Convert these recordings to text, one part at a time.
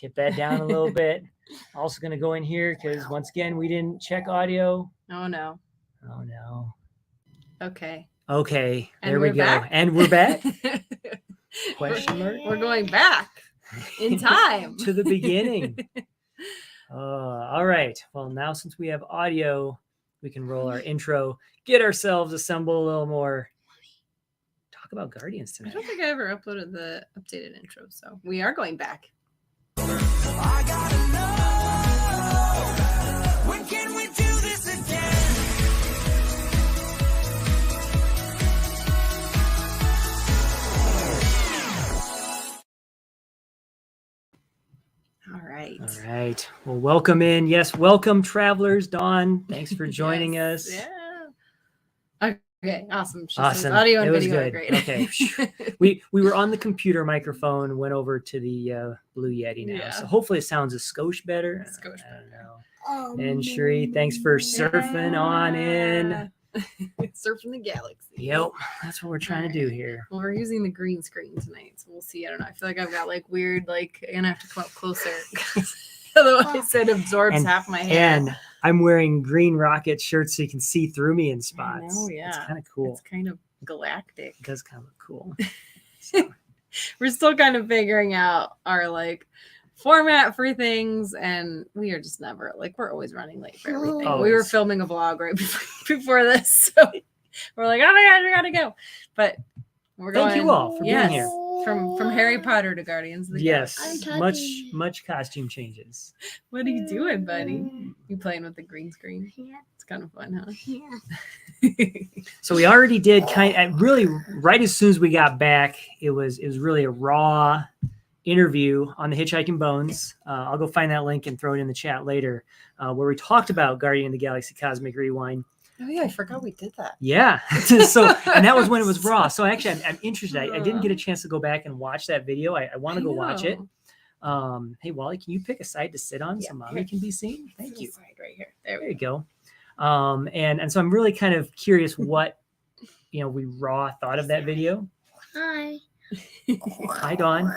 tip that down a little bit. Also going to go in here because once again, we didn't check audio. Oh, no. Oh, no. Okay. Okay. And There we we're go. back? And we're back. Question mark. We're going back in time. To the beginning. All right. Well, now since we have audio, we can roll our intro, get ourselves assembled a little more. Talk about Guardians I tonight. don't think I ever uploaded the updated intro, so we are going back. I gotta know, when can we do this again? All right. All right. Well, welcome in. Yes, welcome, travelers. Dawn, thanks for joining Yes, us. Yeah. Okay, awesome. She Awesome. says audio and It was video good. are great. Okay. We were on the computer microphone, went over to the Blue Yeti now. Yeah. So hopefully it sounds a skosh better. Skosh I don't know. And Sheree, thanks for surfing Yeah. on in. Surfing the galaxy. Yep, that's what we're trying to do here. Well, we're using the green screen tonight, so we'll see. I don't know. I feel like I've got like weird, like I'm gonna have to come up closer. Otherwise, it absorbs And- half my hair. And I'm wearing green rocket shirts so you can see through me in spots. know, yeah. It's kind of cool. It's kind of galactic. It does kind of look cool. So, We're still kind of figuring out our like format for things, and we are just never like we're always running late for everything. We were Always. filming a vlog right before this, so we're like, oh my god, we gotta go. But we're going. thank you all for yes, being here. from Harry Potter to Guardians of the Yes, Galaxy. much costume changes. What are you doing, buddy? You playing with the green screen? Yeah. It's kind of fun, huh? Yeah. So we already did really right as soon as we got back. It was really a raw interview on the Hitchhiking Bones. I'll go find that link and throw it in the chat later, where we talked about Guardian of the Galaxy Cosmic Rewind. Oh yeah, I forgot we did that. Yeah. So, and that was when it was raw. So actually, I'm interested. I didn't get a chance to go back and watch that video. I want to go watch it. Hey, Wally, can you pick a side to sit on so Mommy can be seen? Thank you. Side right here. There There we you go. And so I'm really kind of curious what we raw thought of that video. Hi. Hi, Dawn.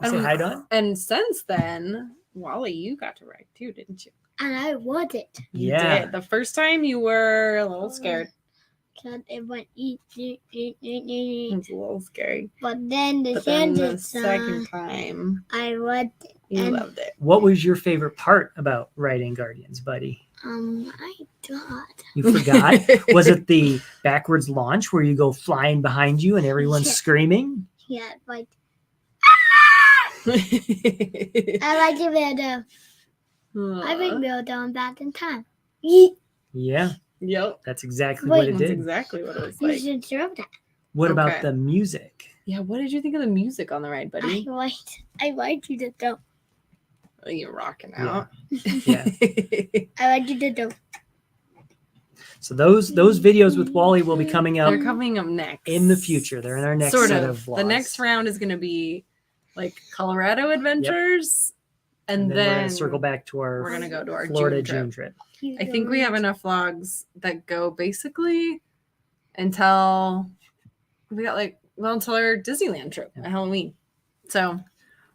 You say hi, Dawn. And since then, Wally, you got to ride too, didn't you? And I want it. You Yeah. did. The first time you were a little scared. Because it went eat. It was a little scary. But then the But then the second second time, I want it. you And, loved it. What was your favorite part about riding Guardians, buddy? I thought. You forgot? Was it the backwards launch where you go flying behind you and everyone's Yeah. screaming? Yeah, like I like the video. I think we'll done back in time. You Yeah, Yep. that's exactly Wait, what it That's did. exactly what it was like. should show that. What about Okay. the music? Yeah, what did you think of the music on the ride, buddy? I like you to go. Oh, you're rocking Yeah. out. Yeah. I like you to go. So those videos with Wally will be coming out They're coming up next. in the future. They're in our next sort set of. of vlogs. The next round is going to be like Colorado adventures, and then then we're gonna circle back to we're our going to go to our Florida June June trip. trip. I think we have enough vlogs that go basically until until our Disneyland trip at Halloween. So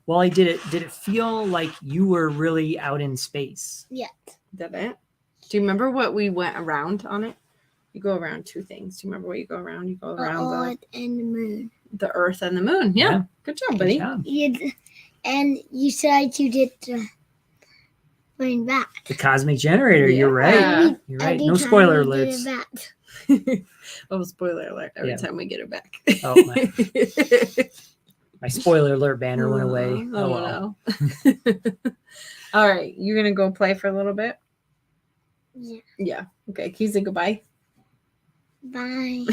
Wally, did it feel like you were really out in space? Yeah. did it? Do you remember what we went around on it? You go around two things. Do you remember what you go around? You go around Earth and the moon. the Earth and the moon. Yeah. Yeah. Good job, Good buddy. job. And you said you did going back. The cosmic generator. You're right. Yeah. You're right. Every No time spoiler you did alerts. it back. Oh, spoiler alert every Yeah. time we get it back. Oh, my spoiler alert banner went away. Oh, well. no. All right. You're going to go play for a little bit? Yeah. Yeah. Okay. Can you say goodbye? Bye.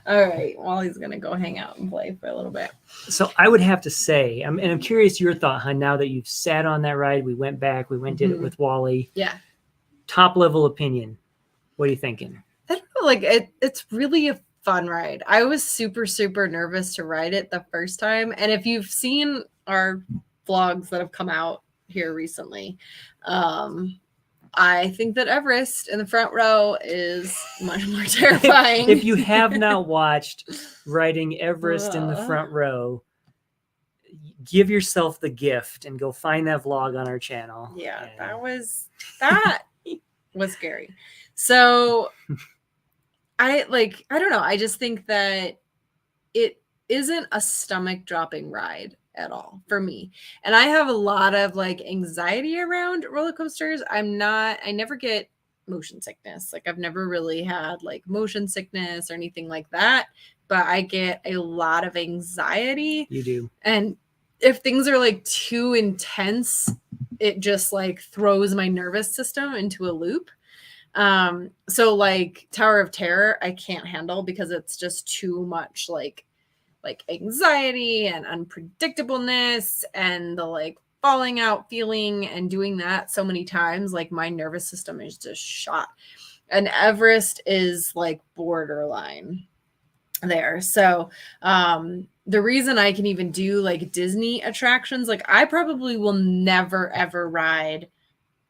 All right. Wally's going to go hang out and play for a little bit. So I would have to say, I'm curious your thought, hon, now that you've sat on that ride, we went back, we did it Mhm. with Wally. Yeah. Top level opinion. What are you thinking? I don't know. Like, it's really a fun ride. I was super, super nervous to ride it the first time. And if you've seen our vlogs that have come out here recently, I think that Everest in the front row is much more terrifying. If you have not watched riding Everest in the front row, give yourself the gift and go find that vlog on our channel. Yeah, And that was scary. So I don't know. I just think that it isn't a stomach dropping ride at all for me. And I have a lot of like anxiety around roller coasters. I never get motion sickness. Like I've never really had like motion sickness or anything like that, but I get a lot of anxiety. You do. And if things are like too intense, it just like throws my nervous system into a loop. So like Tower of Terror, I can't handle because it's just too much like anxiety and unpredictableness and the like falling out feeling, and doing that so many times, like my nervous system is just shot. And Everest is like borderline there. So the reason I can even do like Disney attractions, like I probably will never ever ride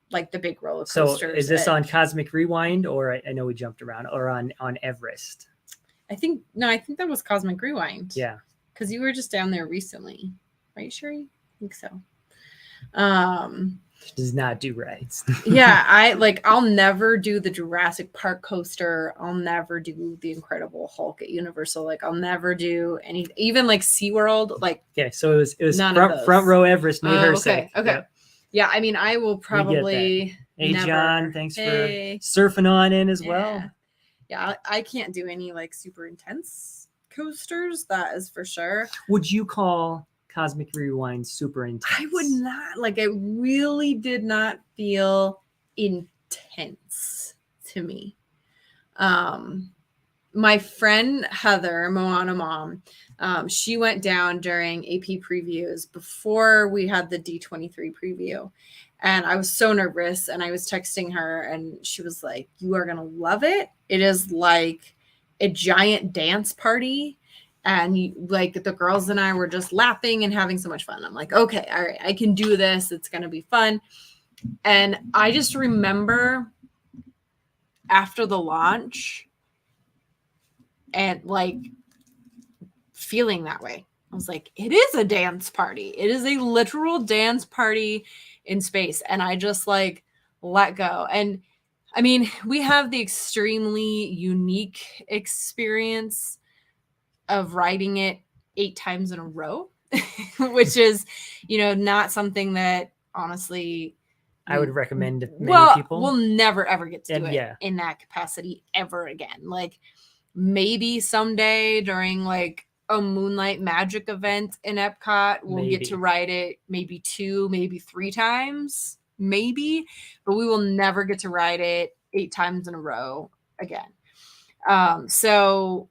like the big roller coasters. So is this on Cosmic Rewind, or I know we jumped around, or on Everest? I think that was Cosmic Rewind. Yeah. Because you were just down there recently, right, Sherry? I think so. She does not do rides. Yeah, I'll never do the Jurassic Park coaster. I'll never do the Incredible Hulk at Universal. Like I'll never do any, even like SeaWorld. Like okay, so it was none of those. front row Everest made her okay, sick. okay. Yep. Yeah, I mean, I will probably. Hey, never. John, thanks Hey. for surfing on in as Yeah. well. Yeah, I can't do any like super intense coasters. That is for sure. Would you call Cosmic Rewind super intense? I would not. Like, it really did not feel intense to me. My friend Heather, Moana Mom, she went down during AP previews before we had the D23 preview. And I was so nervous, and I was texting her, and she was like, "You are going to love it. It is like a giant dance party." And like the girls and I were just laughing and having so much fun. I'm like, okay, all right, I can do this. It's going to be fun. And I just remember after the launch and like feeling that way. I was like, it is a dance party. It is a literal dance party in space. And I just like let go. And I mean, we have the extremely unique experience of riding it 8 times in a row, which is, not something that honestly I would recommend to many people. We'll never ever get to do it yeah. in that capacity ever again. Like maybe someday during like a Moonlight Magic event in Epcot, we'll get to ride it maybe 2, maybe 3 times, maybe, but we will never get to ride it 8 times in a row again. So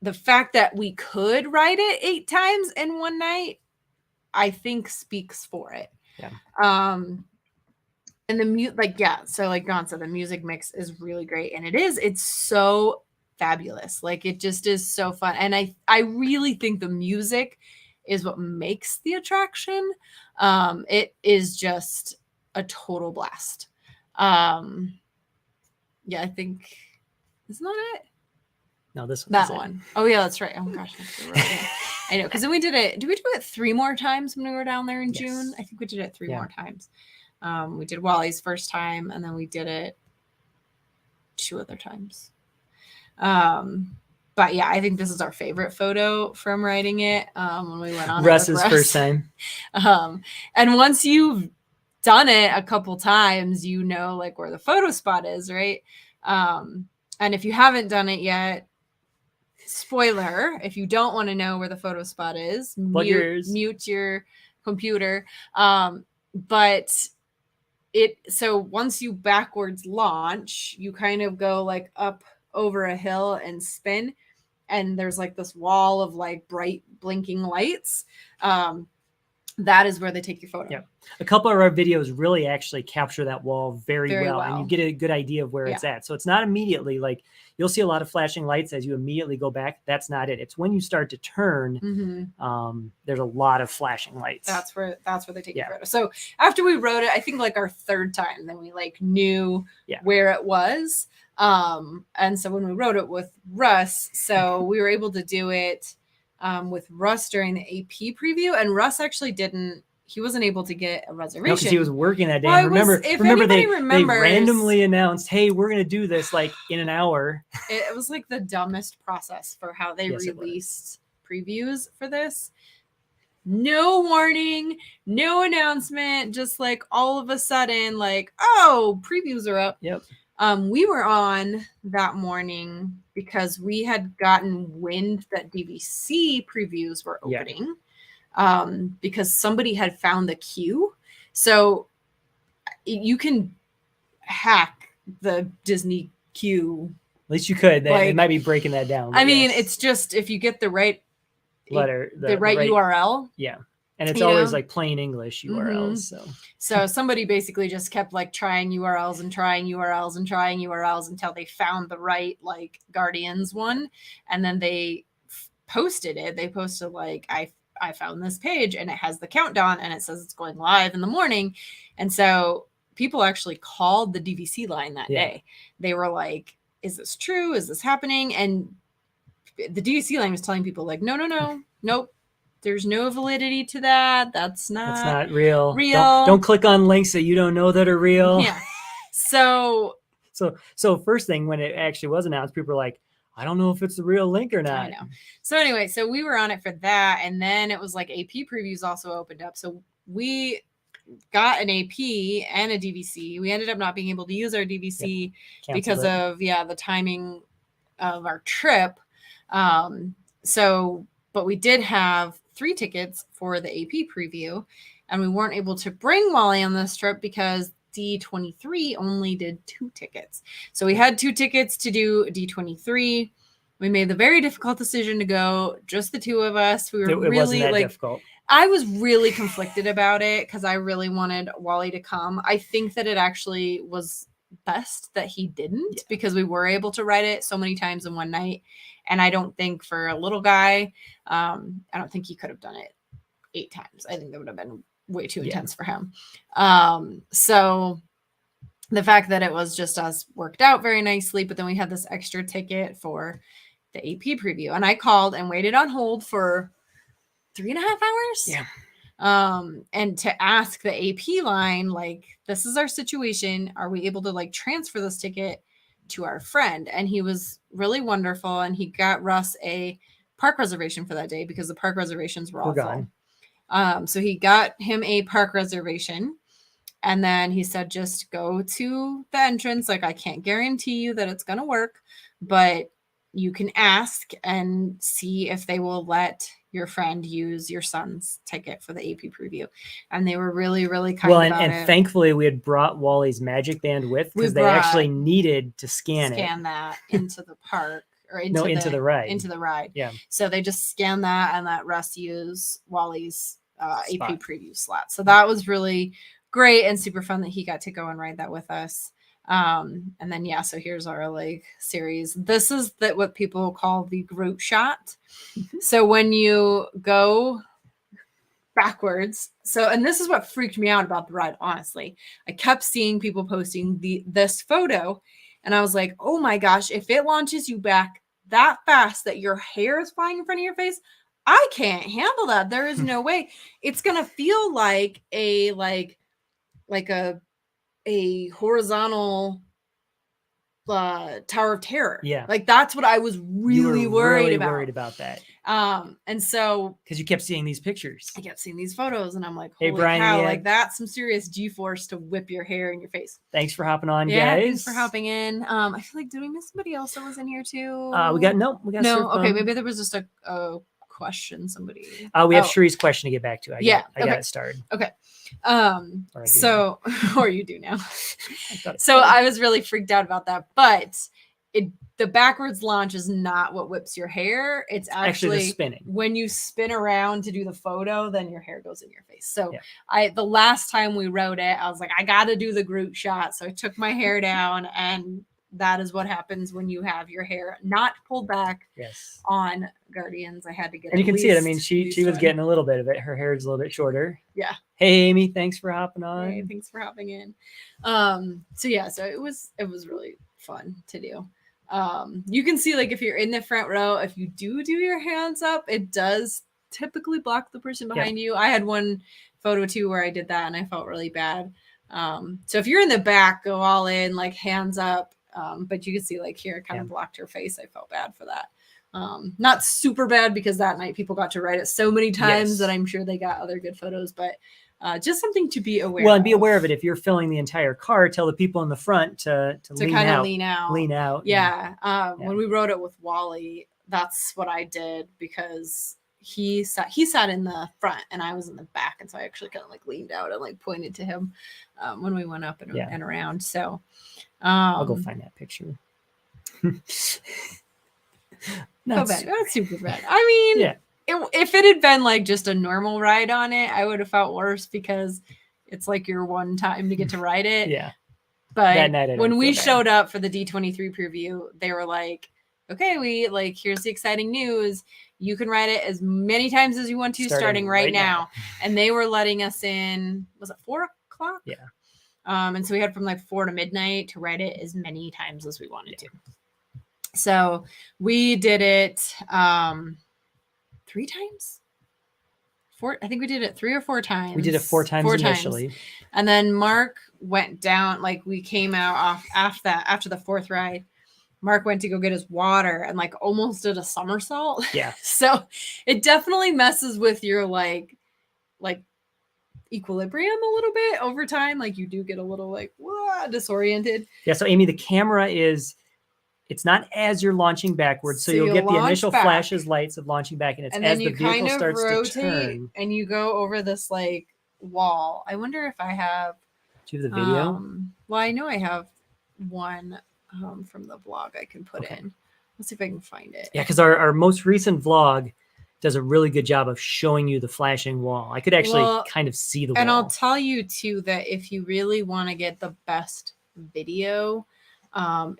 the fact that we could ride it 8 times in one night, I think speaks for it. Yeah. And the so like Dawn said, the music mix is really great, and it's so fabulous. Like it just is so fun, and I really think the music is what makes the attraction. It is just a total blast. Yeah, I think isn't that it? No, this that one. Oh yeah, that's right. Oh my gosh, I know, because then we did it. Did we do it 3 more times when we were down there in June? I think we did it 3 more times. We did Wally's first time, and then we did it 2 other times. But yeah, I think this is our favorite photo from riding it. When we went on Russ's Russ. first time. And once you've done it a couple times, like where the photo spot is, right? And if you haven't done it yet, spoiler, if you don't want to know where the photo spot is, mute your computer. But so once you backwards launch, you kind of go like up over a hill and spin, and there's like this wall of like bright blinking lights. That is where they take your photo. Yeah. A couple of our videos really actually capture that wall very well, and you get a good idea of where it's at. So it's not immediately like you'll see a lot of flashing lights as you immediately go back. That's not it. It's when you start to turn, there's a lot of flashing lights. That's where they take your photo. So after we rode it, I think like our 3rd time, then we like knew where it was. And so when we rode it with Russ, so we were able to do it with Russ during the AP preview, and Russ actually he wasn't able to get a No, reservation. because he was working that day. Well, And remember, if remember they anybody remembers, randomly announced, "Hey, we're going to do this like in an hour." it was like the dumbest process for how they Yes, it was. released previews for this. No warning, no announcement, just like all of a sudden, like, oh, previews are up. Yep. We were on that morning because we had gotten wind that DVC previews were Yeah. opening, because somebody had found the queue. So you can hack the Disney queue. At least you could. They Like, might be breaking that down. I but mean, yes. it's just if you get the right letter, the right URL. Yeah. And it's You always know? like plain English URLs. So somebody basically just kept like trying URLs and trying URLs and trying URLs until they found the right like Guardians one, and then they posted it. They posted like, I found this page and it has the countdown and it says it's going live in the morning. And so people actually called the DVC line that day. They were like, is this true? Is this happening? And the DVC line was telling people like, nope. There's no validity to that. That's not real. Real. Don't click on links that you don't know that are real. Yeah. So first thing when it actually was announced, people were like, I don't know if it's the real link or not. I know. So anyway, so we were on it for that. And then it was like AP previews also opened up. So we got an AP and a DVC. We ended up not being able to use our DVC because of the timing of our trip. But we did have 3 tickets for the AP preview, and we weren't able to bring Wally on this trip because D23 only did 2 tickets. So we had 2 tickets to do D23. We made the very difficult decision to go just the 2 of us. We were it really wasn't that like difficult. I was really conflicted about it because I really wanted Wally to come. I think that it actually was best that he didn't because we were able to ride it so many times in one night. And I don't think for a little guy, I don't think he could have done it 8 times. I think that would have been way too intense for him. So the fact that it was just us worked out very nicely, but then we had this extra ticket for the AP preview. And I called and waited on hold for 3.5 hours. Yeah. And to ask the AP line, like, this is our situation. Are we able to like transfer this ticket to our friend? And he was really wonderful. And he got Russ a park reservation for that day because the park reservations were all full. So he got him a park reservation. And then he said, just go to the entrance. Like, I can't guarantee you that it's going to work, but you can ask and see if they will let your friend use your son's ticket for the AP preview. And they were really, really kind about it. And thankfully we had brought Wally's Magic Band with because they actually needed to scan that into the park or into the ride. Into the ride. Yeah. So they just scanned that and let Russ use Wally's AP preview slot. So that was really great and super fun that he got to go and ride that with us. And then so here's our like series. This is what people call the group shot. So when you go backwards, and this is what freaked me out about the ride, honestly. I kept seeing people posting this photo and I was like, oh my gosh, if it launches you back that fast that your hair is flying in front of your face, I can't handle that. There is no way. It's gonna feel like a horizontal Tower of Terror. Yeah. Like that's what I was really worried about. Worried about that. And so because you kept seeing these pictures. I kept seeing these photos and I'm like, hey, holy Brian, cow, like that's some serious G-force to whip your hair in your face. Thanks for hopping on, guys. Thanks for hopping in. I feel like, did we miss somebody else that was in here too? We got no. Okay, maybe there was just a question somebody. We have Shree's question to get back to. I got it started. Okay. Or you do now. So I was really freaked out about that, but the backwards launch is not what whips your hair. It's actually the spinning. When you spin around to do the photo, then your hair goes in your face. So the last time we rode it, I was like, I got to do the group shot. So I took my hair down, and that is what happens when you have your hair not pulled back. Yes. On Guardians, I had to get. And you can see it. I mean, she was getting a little bit of it. Her hair is a little bit shorter. Yeah. Hey, Amy, thanks for hopping on. Hey, thanks for hopping in. So it was really fun to do. You can see, like, if you're in the front row, if you do your hands up, it does typically block the person behind you. I had one photo too where I did that and I felt really bad. So if you're in the back, go all in, like hands up. But you can see, like, here it kind of blocked her face. I felt bad for that. Not super bad, because that night people got to ride it so many times that I'm sure they got other good photos, but just something to be aware Well, and be aware of it. If you're filling the entire car, tell the people in the front to kind of lean out. Lean out. Yeah. When we rode it with Wally, that's what I did, because he sat in the front and I was in the back, and so I actually kind of like leaned out and like pointed to him when we went up and around. So I'll go find that picture. Not super bad. I mean, if it had been like just a normal ride on it, I would have felt worse, because it's like your one time to get to ride it. But that night when we showed up for the D23 preview, they were like, okay, here's the exciting news. You can ride it as many times as you want to, starting right now. And they were letting us in, was it 4 o'clock? Yeah. And so we had from like 4 to midnight to ride it as many times as we wanted to. So we did it 3 times. 4. I think we did it 3 or 4 times. We did it 4 times initially. And then Mark went down, like we came out off after the 4th ride. Mark went to go get his water and like almost did a somersault. Yeah. So it definitely messes with your like equilibrium a little bit over time. Like you do get a little like disoriented. Yeah. So Amy, the camera it's not as you're launching backwards. So you'll get the initial flashes, lights of launching back, and it's as the vehicle starts to turn. And you go over this like wall. I wonder if I have. Do you have the video? Well, I know I have one from the vlog I can put in. Let's see if I can find it. Yeah, because our most recent vlog does a really good job of showing you the flashing wall. I could actually kind of see the wall. And I'll tell you too that if you really want to get the best video,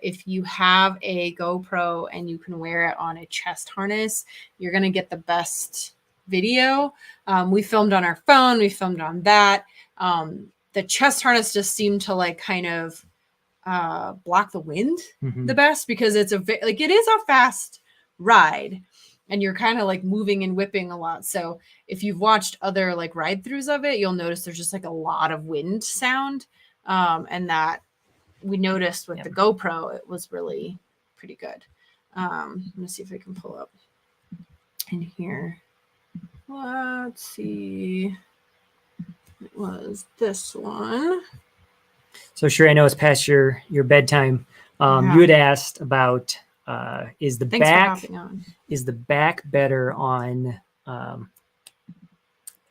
if you have a GoPro and you can wear it on a chest harness, you're going to get the best video. We filmed on our phone. We filmed on that. The chest harness just seemed to like kind of block the wind the best, because it is a fast ride and you're kind of like moving and whipping a lot. So if you've watched other like ride throughs of it, you'll notice there's just like a lot of wind sound. And that we noticed with the GoPro, it was really pretty good. I'm gonna see if I can pull up in here. Let's see. It was this one. So sure, I know it's past your bedtime. You had asked about is the back better on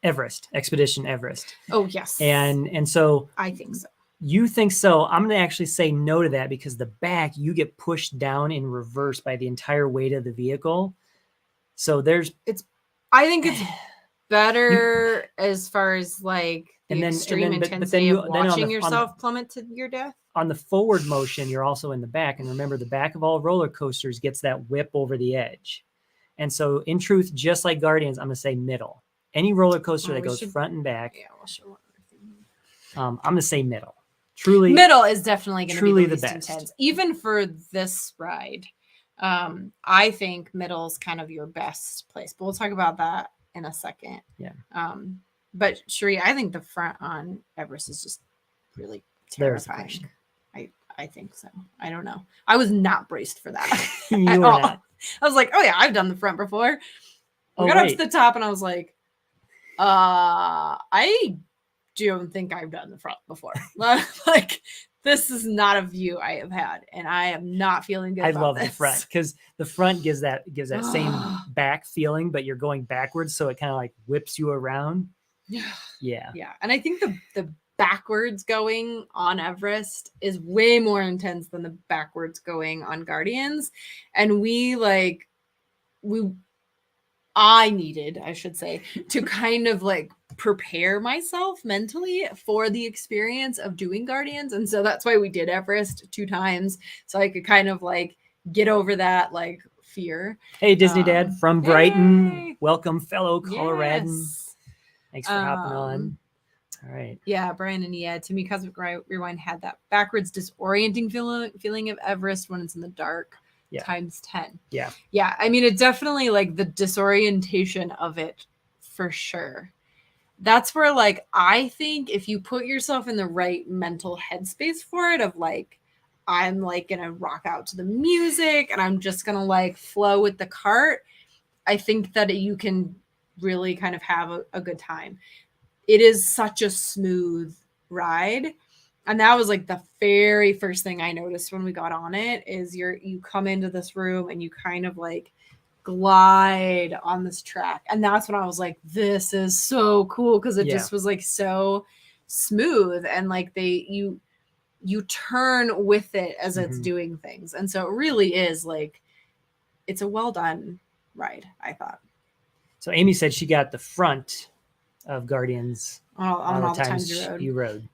Everest, Expedition Everest? Oh yes. And so I think so. You think so? I'm going to actually say no to that, because the back, you get pushed down in reverse by the entire weight of the vehicle. So I think it's better as far as like the extreme intensity of watching yourself plummet to your death. On the forward motion, you're also in the back. And remember, the back of all roller coasters gets that whip over the edge. And so in truth, just like Guardians, I'm going to say middle. Any roller coaster that goes front and back, I'm going to say middle. Truly, middle is definitely going to be the best. Intense, even for this ride. I think middle is kind of your best place, but we'll talk about that in a second. Yeah. But Sheree, I think the front on Everest is just really terrifying. I think so. I don't know. I was not braced for that at all. Not. I was like, oh yeah, I've done the front before. We got up to the top and I was like, I don't think I've done the front before. Like, this is not a view I have had, and I am not feeling good. I love the front, because the front gives that same back feeling, but you're going backwards, so it kind of like whips you around. Yeah. And I think the backwards going on Everest is way more intense than the backwards going on Guardians, and I needed, I should say, to kind of like prepare myself mentally for the experience of doing Guardians. And so that's why we did Everest 2 times. So I could kind of like get over that like fear. Hey, Disney Dad from Brighton. Hey. Welcome, fellow Coloradan. Yes. Thanks for hopping on. All right. Yeah, Brian and to me, Cosmic Rewind had that backwards disorienting feeling of Everest when it's in the dark. times 10. Yeah. Yeah. I mean, it definitely like the disorientation of it for sure. That's where like I think if you put yourself in the right mental headspace for it, of like, I'm like gonna rock out to the music and I'm just gonna like flow with the cart, I think that you can really kind of have a good time. It is such a smooth ride. And that was like the very first thing I noticed when we got on it is you come into this room and you kind of like glide on this track. And that's when I was like, this is so cool, because it just was like so smooth, and like you turn with it as it's doing things. And so it really is like, it's a well done ride, I thought. So Amy said she got the front of Guardians on all the times you rode.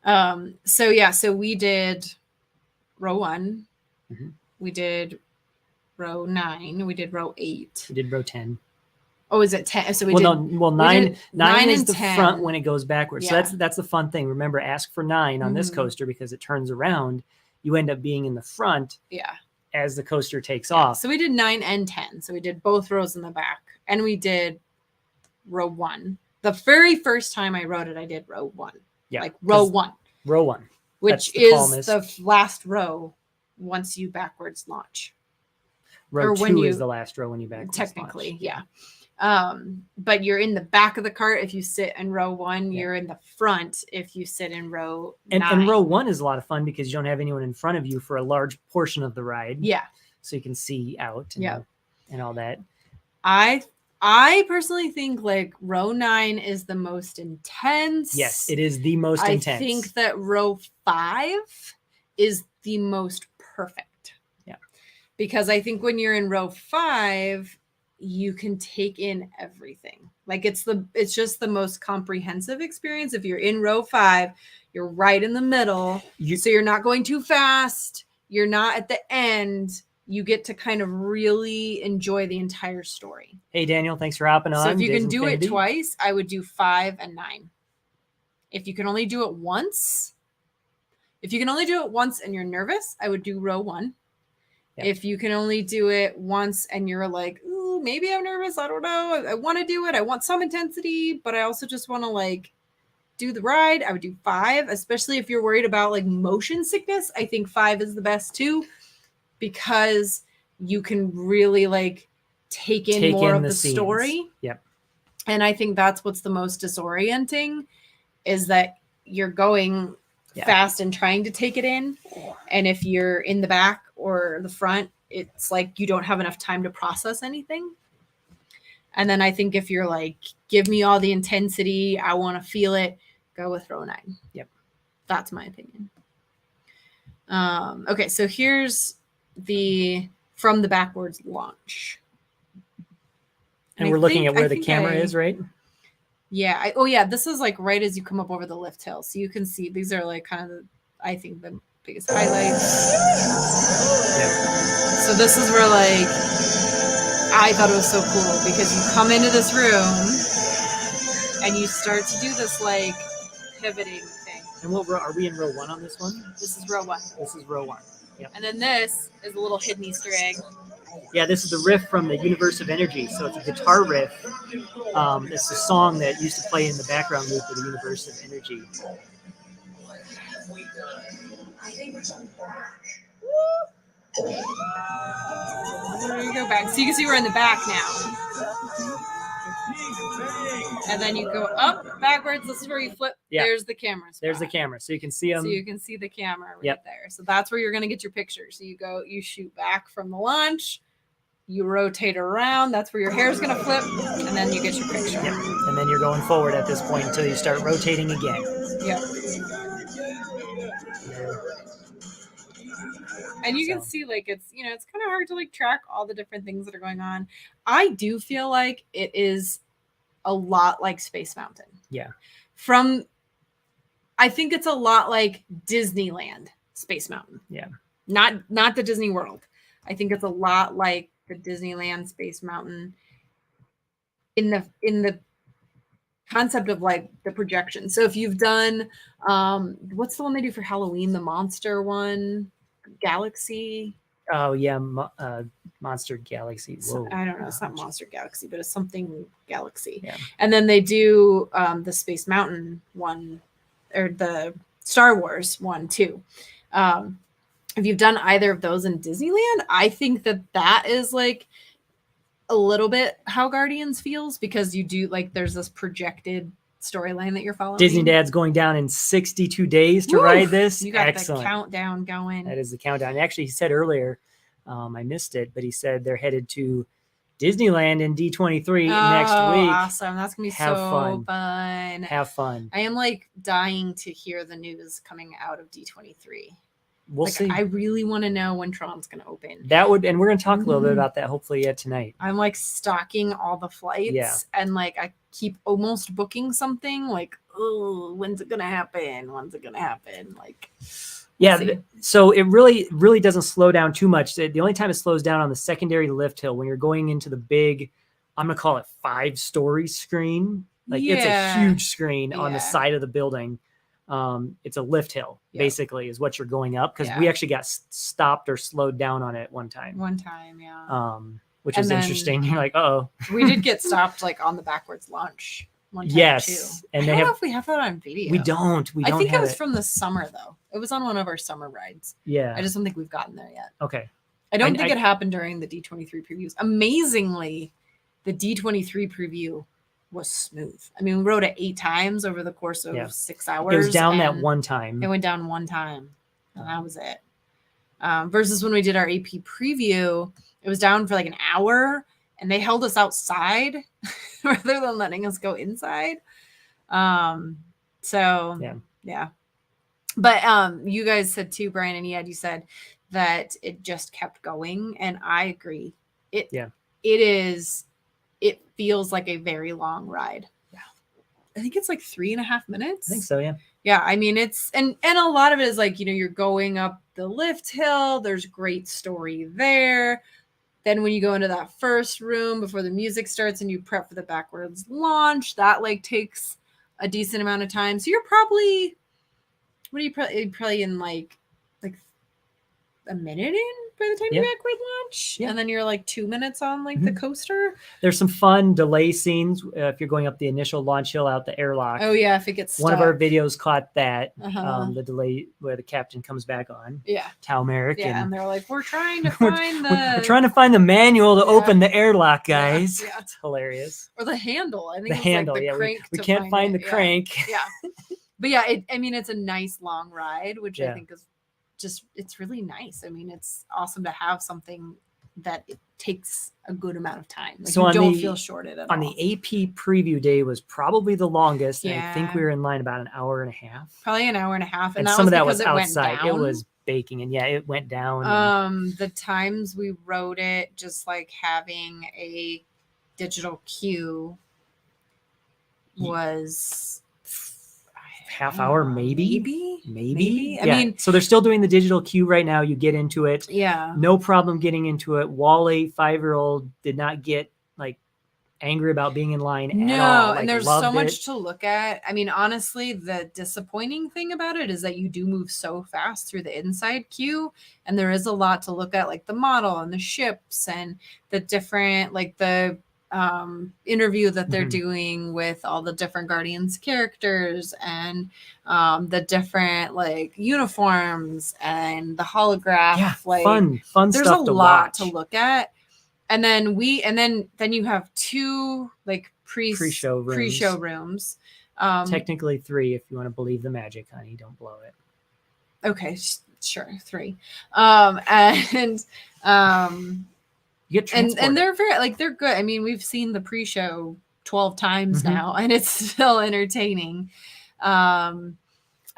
So we did row 1. We did row 9. We did row 8. We did row 10. Oh, is it 10? So we nine is and the 10. front when it goes backwards. Yeah. So that's the fun thing. Remember, ask for 9 on this coaster, because it turns around. You end up being in the front. Yeah. As the coaster takes off. So we did 9 and 10. So we did both rows in the back, and we did row 1. The very first time I rode it, I did row 1. Yeah. Like row 1. Row 1. Which is the last row once you backwards launch. Row 2 is the last row when you backwards technically launch. Yeah. But you're in the back of the cart if you sit in row 1. You're in the front if you sit in row 9. And row 1 is a lot of fun because you don't have anyone in front of you for a large portion of the ride. Yeah. So you can see out and all that. I personally think like row 9 is the most intense. Yes, it is the most intense. I think that row 5 is the most perfect. Yeah. Because I think when you're in row 5, you can take in everything. Like it's just the most comprehensive experience. If you're in row 5, you're right in the middle. So you're not going too fast. You're not at the end. You get to kind of really enjoy the entire story. Hey, Daniel, thanks for hopping on. So if you can do it twice, I would do 5 and 9. If you can only do it once, and you're nervous, I would do row 1. Yep. If you can only do it once and you're like, ooh, maybe I'm nervous, I don't know, I want to do it, I want some intensity, but I also just want to like do the ride, I would do 5. Especially if you're worried about like motion sickness, I think 5 is the best too, because you can really like take in more of the story. Yep. And I think that's what's the most disorienting, is that you're going fast and trying to take it in. And if you're in the back or the front, it's like you don't have enough time to process anything. And then I think if you're like, give me all the intensity, I want to feel it, go with row 9. Yep. That's my opinion. Okay, so here's the from the backwards launch. And we're looking at where the camera is, right? Yeah. This is like right as you come up over the lift hill. So you can see these are like kind of I think the biggest highlights. Yeah. So this is where like I thought it was so cool, because you come into this room and you start to do this like pivoting thing. And what row are we in? Row 1 on this one? This is row 1. This is row 1. Yep. And then this is a little hidden Easter egg. Yeah, this is the riff from the Universe of Energy. So it's a guitar riff. It's a song that used to play in the background loop of the Universe of Energy. There you go back. So you can see we're in the back now. And then you go up, backwards. This is where you flip. Yeah. There's the camera spot. There's the camera. So you can see them. So you can see the camera right there. So that's where you're going to get your picture. So you shoot back from the launch. You rotate around. That's where your hair is going to flip. And then you get your picture. Yep. And then you're going forward at this point until you start rotating again. Yep. And you can see like it's kind of hard to like track all the different things that are going on. I do feel like it is a lot like Space Mountain. Yeah. I think it's a lot like Disneyland Space Mountain. Yeah. Not the Disney World. I think it's a lot like the Disneyland Space Mountain in the concept of like the projection. So if you've done what's the one they do for Halloween, the monster one, Galaxy, Oh yeah, Monster Galaxy. So, Whoa. I don't know. It's not Monster Galaxy, but it's something Galaxy. Yeah. And then they do the Space Mountain one, or the Star Wars one too. If you've done either of those in Disneyland, I think that is like a little bit how Guardians feels, because you do like there's this projected storyline that you're following. Disney Dad's going down in 62 days to Woo! ride this. You got Excellent. the countdown going. That is the countdown. Actually, he said earlier, I missed it, but he said they're headed to Disneyland in D23 next week. Awesome. That's going to be Have so fun. fun. Have fun. I am like dying to hear the news coming out of D23. We'll Like, see. I really want to know when Tron's going to open. That would, and we're going to talk a little bit about that hopefully tonight. I'm like stalking all the flights, Yeah. and like I keep almost booking something like, oh, when's it going to happen? When's it going to happen? Like, Yeah. see. So it really doesn't slow down too much. The only time it slows down on the secondary lift hill, when you're going into the big, I'm going to call it 5-story screen. Like it's a Yeah. huge screen on the Yeah. side of the building. It's a lift hill, Yep. basically, is what you're going up, because Yeah. we actually got stopped or slowed down on it one time. One time, yeah. Which And was then- interesting. You're like, oh, We did get stopped like on the backwards launch one time yes. too. And I they don't know have, if we have that on video. we don't I think it have was from the summer though. It was on one of our summer rides. yeah. I just don't think we've gotten there yet. Okay. I don't I- think it happened during the D23 previews. Amazingly, the D23 preview was smooth. I mean, we rode it 8 times over the course of Yeah. 6 hours. It was down that and one time. It went down one time, and that was it. Versus when we did our AP preview, it was down for like an hour, and they held us outside rather than letting us go inside. So yeah. But you guys said too, Brian and Ed, you said that it just kept going, and I agree. It feels like a very long ride. Yeah. I think it's like 3.5 minutes. I think so, yeah. Yeah, I mean it's and a lot of it is like, you're going up the lift hill, there's great story there. Then when you go into that first room before the music starts and you prep for the backwards launch, that like takes a decent amount of time. So you're probably probably in like a minute in by the time you backward launch. Yeah. And then you're like 2 minutes on like the coaster. There's some fun delay scenes if you're going up the initial launch hill out the airlock. Oh yeah, if it gets stuck. One of our videos caught that, Uh-huh. the delay where the captain comes back on, Yeah. Tal Merrick. Yeah, and And they're like, we're trying to find we're trying to find the manual to open the airlock, guys. Yeah. It's hilarious. Or the handle. I think The it's handle, like the yeah. crank We to can't find it. the crank. Yeah. But yeah, it's a nice long ride, which I Yeah. think is it's really nice. I mean, it's awesome to have something that it takes a good amount of time. Like So you on don't the- feel shorted at On all. the AP preview day was probably the longest. And I think Yeah. we were in line about an hour and a half. Probably an hour and a half. And that some was of that because was it went outside. It down. was baking. And yeah, it went down. and- The times we rode it, just like having a digital queue was half hour, maybe. Maybe. I Yeah. mean, so they're still doing the digital queue right now. You get into it. yeah. No problem getting into it. Wally, 5-year-old, did not get like angry about being in line No, at all. Like, and there's loved so much it. to look at. I mean, honestly, the disappointing thing about it is that you do move so fast through the inside queue, and there is a lot to look at, like the model and the ships and the different, like the interview that they're Mhm. doing with all the different Guardians characters and the different like uniforms and the holograph. Yeah, like fun there's stuff a to lot watch. to look at. And then then you have 2 like Pre-show rooms. pre-show rooms. Technically 3 if you want to believe the magic, honey. Don't blow it. Okay, sure, 3. And You get and transported. they're very like they're good. I mean, we've seen the pre-show 12 times Mhm. now, and it's still entertaining.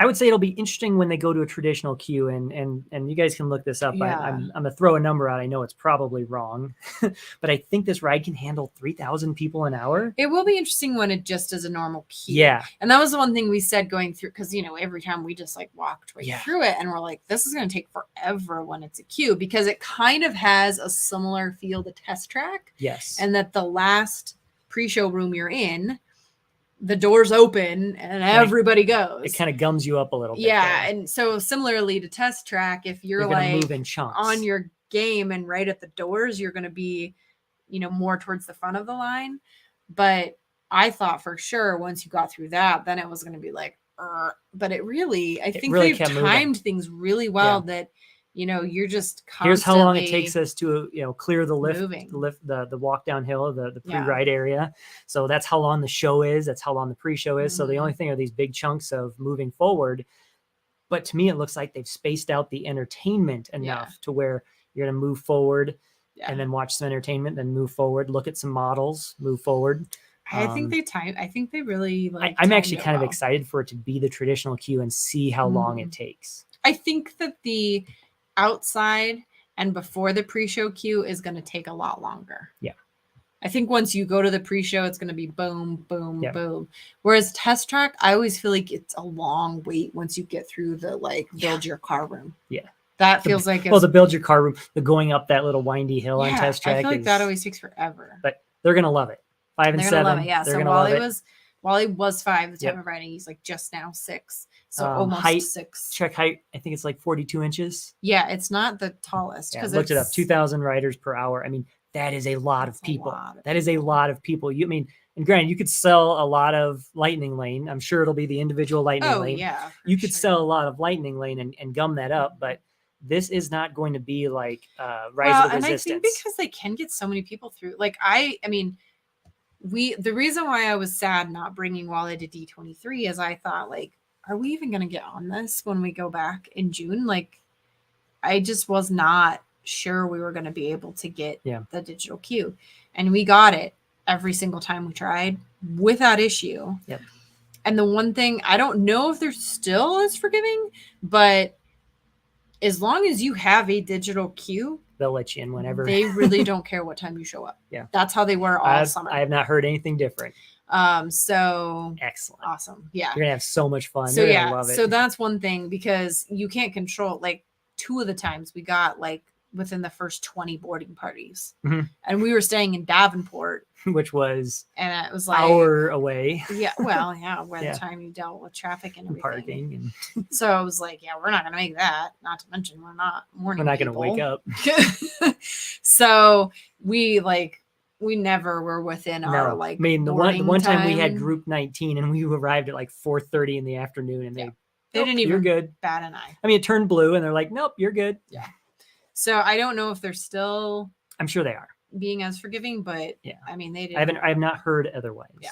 I would say it'll be interesting when they go to a traditional queue, and you guys can look this up. Yeah. I'm gonna throw a number out. I know it's probably wrong, but I think this ride can handle 3,000 people an hour. It will be interesting when it just is a normal queue. Yeah, And that was the one thing we said going through, because every time we just like walked right Yeah. through it, and we're like, this is going to take forever when it's a queue, because it kind of has a similar feel to Test Track, yes, and that the last pre-show room you're in, the doors open and everybody goes. it kind of gums you up a little bit. Yeah, there. and so similarly to Test Track, if you're You're gonna like move in chunks. on your game, and right at the doors, you're going to be, more towards the front of the line. But I thought for sure once you got through that, then it was going to be like, but I think really they've kept moving. timed things really well that, you're just constantly. Here's how long it takes us to, clear the lift, moving. the walk downhill, the Yeah. pre-ride area. So that's how long the show is. That's how long the pre-show is. So the Mhm. only thing are these big chunks of moving forward. But to me, it looks like they've spaced out the entertainment enough to where you're going to move forward and then watch some entertainment, then move forward, look at some models, move forward. I think they really I'm actually kind of excited for it to be the traditional queue and see how long it takes. I think that the outside and before the pre-show queue is going to take a lot longer. Yeah. I think once you go to the pre-show, it's going to be boom, boom, boom. Whereas test track, I always feel like it's a long wait once you get through the build your car room. Yeah. That feels like the build your car room, the going up that little windy hill on test track. I feel like that always takes forever. But they're going to love it. 5 and 7. Love it. Yeah. So while he was 5 the time of riding, he's like just now 6. So almost height, 6. Check height. I think it's like 42 inches. Yeah, it's not the tallest. Yeah, I looked it up. 2,000 riders per hour. I mean, that is a lot of people. That is a lot of people. And granted, you could sell a lot of Lightning Lane. I'm sure it'll be the individual Lightning Lane. Yeah. You could sell a lot of Lightning Lane and gum that up, but this is not going to be like Rise of the Resistance. And I think because they can get so many people through. Like the reason why I was sad not bringing Wally to D23 is I thought, like, are we even going to get on this when we go back in June? Like, I just was not sure we were going to be able to get the digital queue, and we got it every single time we tried without issue. Yep. And the one thing, I don't know if they're still as forgiving, but as long as you have a digital queue, they'll let you in whenever. They really don't care what time you show up. Yeah. That's how they were all summer. I have not heard anything different. So excellent. Awesome. Yeah. You're gonna have so much fun. So You're gonna love it. So that's one thing, because you can't control, like, 2 of the times we got like within the first 20 boarding parties, and we were staying in Davenport, which was and it was like hour away. Yeah. Well, yeah. By the time you dealt with traffic and everything. Parking. And so I was like, yeah, we're not going to make that. Not to mention we're not morning. We're not going to wake up. So we never were within our I mean, the one time we had group 19 and we arrived at like 4:30 in the afternoon, and they didn't even you're good. Bat an eye. I mean, it turned blue and they're like, nope, you're good. Yeah. So I don't know if they're still. I'm sure they are being as forgiving, but yeah, I mean, they did. I have not heard otherwise. Yeah.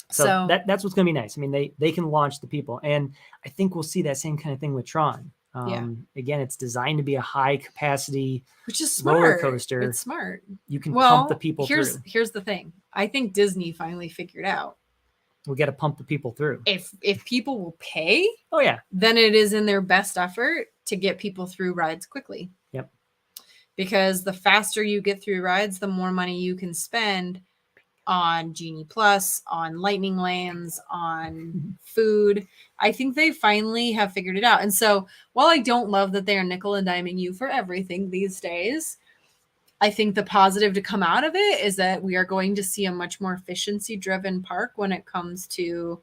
So that's what's going to be nice. I mean, they can launch the people, and I think we'll see that same kind of thing with Tron. Again, it's designed to be a high capacity, which is smart. Roller coaster. It's smart. You can pump the people through. Here's the thing. I think Disney finally figured out. We got to pump the people through. If people will pay, then it is in their best effort to get people through rides quickly. Yep. Because the faster you get through rides, the more money you can spend on Genie Plus, on Lightning Lanes, on food. I think they finally have figured it out. And so while I don't love that they are nickel and diming you for everything these days, I think the positive to come out of it is that we are going to see a much more efficiency-driven park when it comes to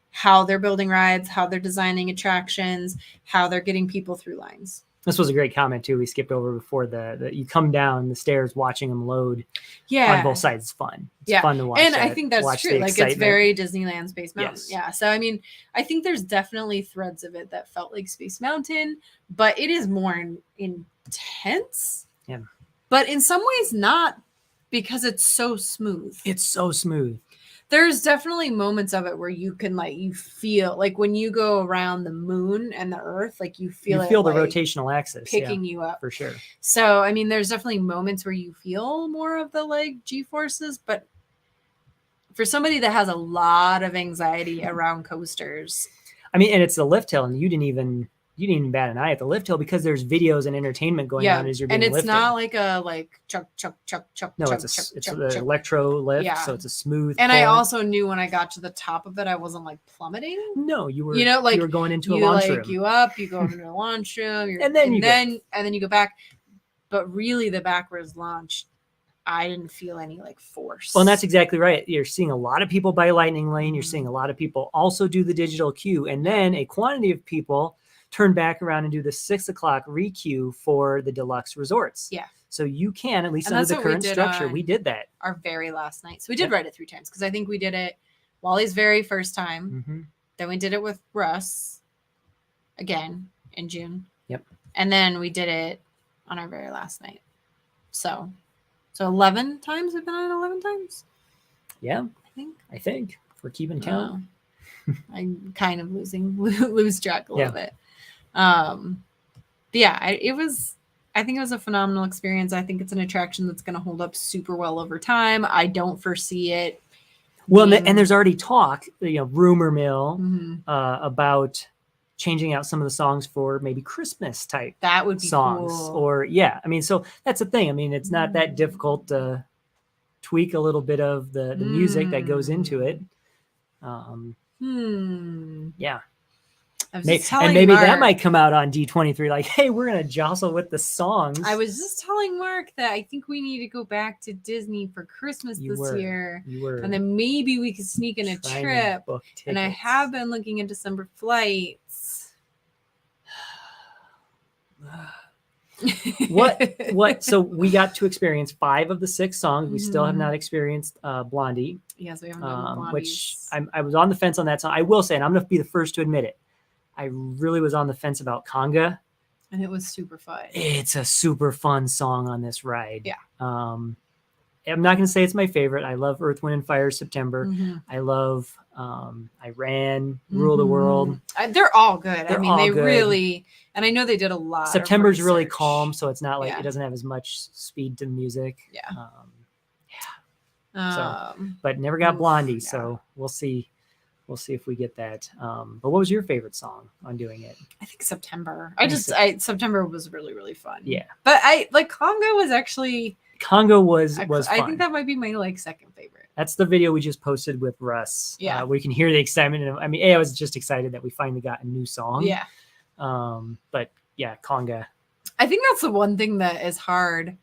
how they're building rides, how they're designing attractions, how they're getting people through lines. This was a great comment too. We skipped over before the you come down the stairs watching them load. Yeah, on both sides. It's fun. It's fun to watch. And I think that's true. Like, it's very Disneyland Space Mountain. Yes. Yeah. So I mean, I think there's definitely threads of it that felt like Space Mountain, but it is more intense. Yeah. But in some ways not, because it's so smooth. It's so smooth. There's definitely moments of it where you can you feel like when you go around the moon and the earth, like you feel the rotational axis picking you up for sure. So, I mean, there's definitely moments where you feel more of the G-forces, but for somebody that has a lot of anxiety around coasters. I mean, and it's the lift hill, and you didn't even bat an eye at the lift hill because there's videos and entertainment going on as you're being lifted. And it's not like a chuck. No, it's an electro lift, so it's a smooth. And I also knew when I got to the top of it, I wasn't plummeting. No, you were. You were going into a launch room. You up, you go into a launch room, and then you go back. But really, the backwards launch, I didn't feel any force. Well, and that's exactly right. You're seeing a lot of people buy Lightning Lane. You're seeing a lot of people also do the digital queue, and then a quantity of people turn back around and do the 6 o'clock requeue for the deluxe resorts. Yeah. So you can, at least And under that's the what we current did structure, on- we did that. Our very last night. So we did Yep. write it 3 times because I think we did it Wally's very first time. Mm-hmm. Then we did it with Russ again in June. Yep. And then we did it on our very last night. So 11 times? We've been on it 11 times? Yeah, I think. if we're keeping count. I'm kind of lose track a little bit. But yeah, I think it was a phenomenal experience. I think it's an attraction that's going to hold up super well over time. I don't foresee it. Well, being- and there's already talk, rumor mill, Mhm. about changing out some of the songs for maybe Christmas type That would be songs. cool. Or, so that's the thing. I mean, it's not that difficult to tweak a little bit of the music that goes into it. Yeah. I was And just telling maybe that Mark- might come out on D23, like, hey, we're going to jostle with the songs. I was just telling Mark that I think we need to go back to Disney for Christmas You this were. year. You were And then maybe we could sneak in a trying to trip. book And I tickets. have been looking at December flights. What? So we got to experience 5 of the 6 songs. We still have Mhm. not experienced Blondie, Yes, we haven't done which Blondies. I was on the fence on that song. I will say, and I'm going to be the first to admit it, I really was on the fence about Conga. And it was super fun. It's a super fun song on this ride. Yeah. I'm not going to say it's my favorite. I love Earth, Wind, and Fire, September. Mhm. I love Iran, Rule the World. They're all good. They're I mean, all they good. really, and I know they did a lot. of September's really research. calm, so it's not like Yeah. it doesn't have as much speed to the music. Yeah. So, but never got Oof, Blondie, yeah. so we'll see. We'll see if we get that. But what was your favorite song on doing it? I think September. I think September was really, really fun. Yeah. But I like Congo was actually Congo was I fun. think that might be my second favorite. That's the video we just posted with Russ. Yeah. We can hear the excitement. I mean, I was just excited that we finally got a new song. Yeah. But yeah, Conga. I think that's the one thing that is hard.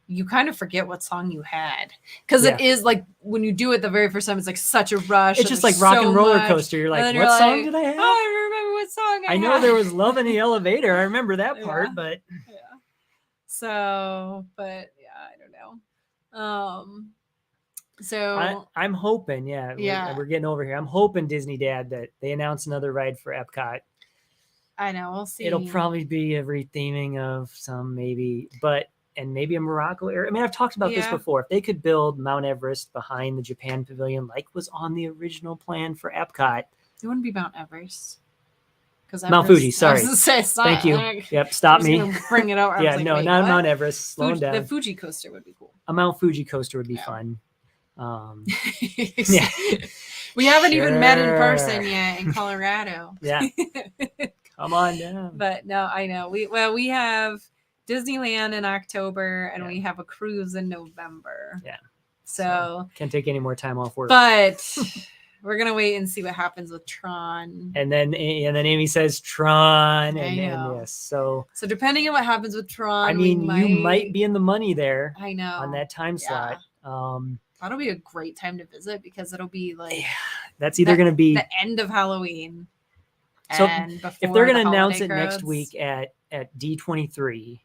You kind of forget what song you had because it is like when you do it the very first time, it's like such a rush. It's and just like there's rock so and roller much. coaster. You're And like, then what you're song like, did I have? Oh, I remember what song I know had. there was Love in the Elevator. I remember that part, Yeah. but Yeah. So, but yeah, I don't know. So I'm hoping, we're getting over here. I'm hoping Disney Dad that they announce another ride for Epcot. I know we'll see. It'll probably be a retheming of some maybe, and maybe a Morocco area. I mean, I've talked about this Yeah. before. If they could build Mount Everest behind the Japan Pavilion, like was on the original plan for Epcot. It wouldn't be Mount Everest. Because Mount Fuji, sorry. Thank you. Yep, stop me. Bring it out. I Yeah, was like, no, wait, not what? Mount Everest. Slow Fuji, down. the Fuji coaster would be cool. A Mount Fuji coaster would be Yeah. fun. Yeah. We haven't even met in person Sure. yet in Colorado. Yeah. Come on down. But no, I know. We have Disneyland in October and we have a cruise in November. Yeah. So Can't take any more time off work. but we're gonna wait and see what happens with Tron. and then Amy says Tron, I and know. yes. So So depending on what happens with Tron, I mean, we you might be in the money there I know on that time Yeah. slot. That'll be a great time to visit because it'll be like That's either going to be the end of Halloween. So, and if before they're going the to announce holiday it next crowds. week at D23,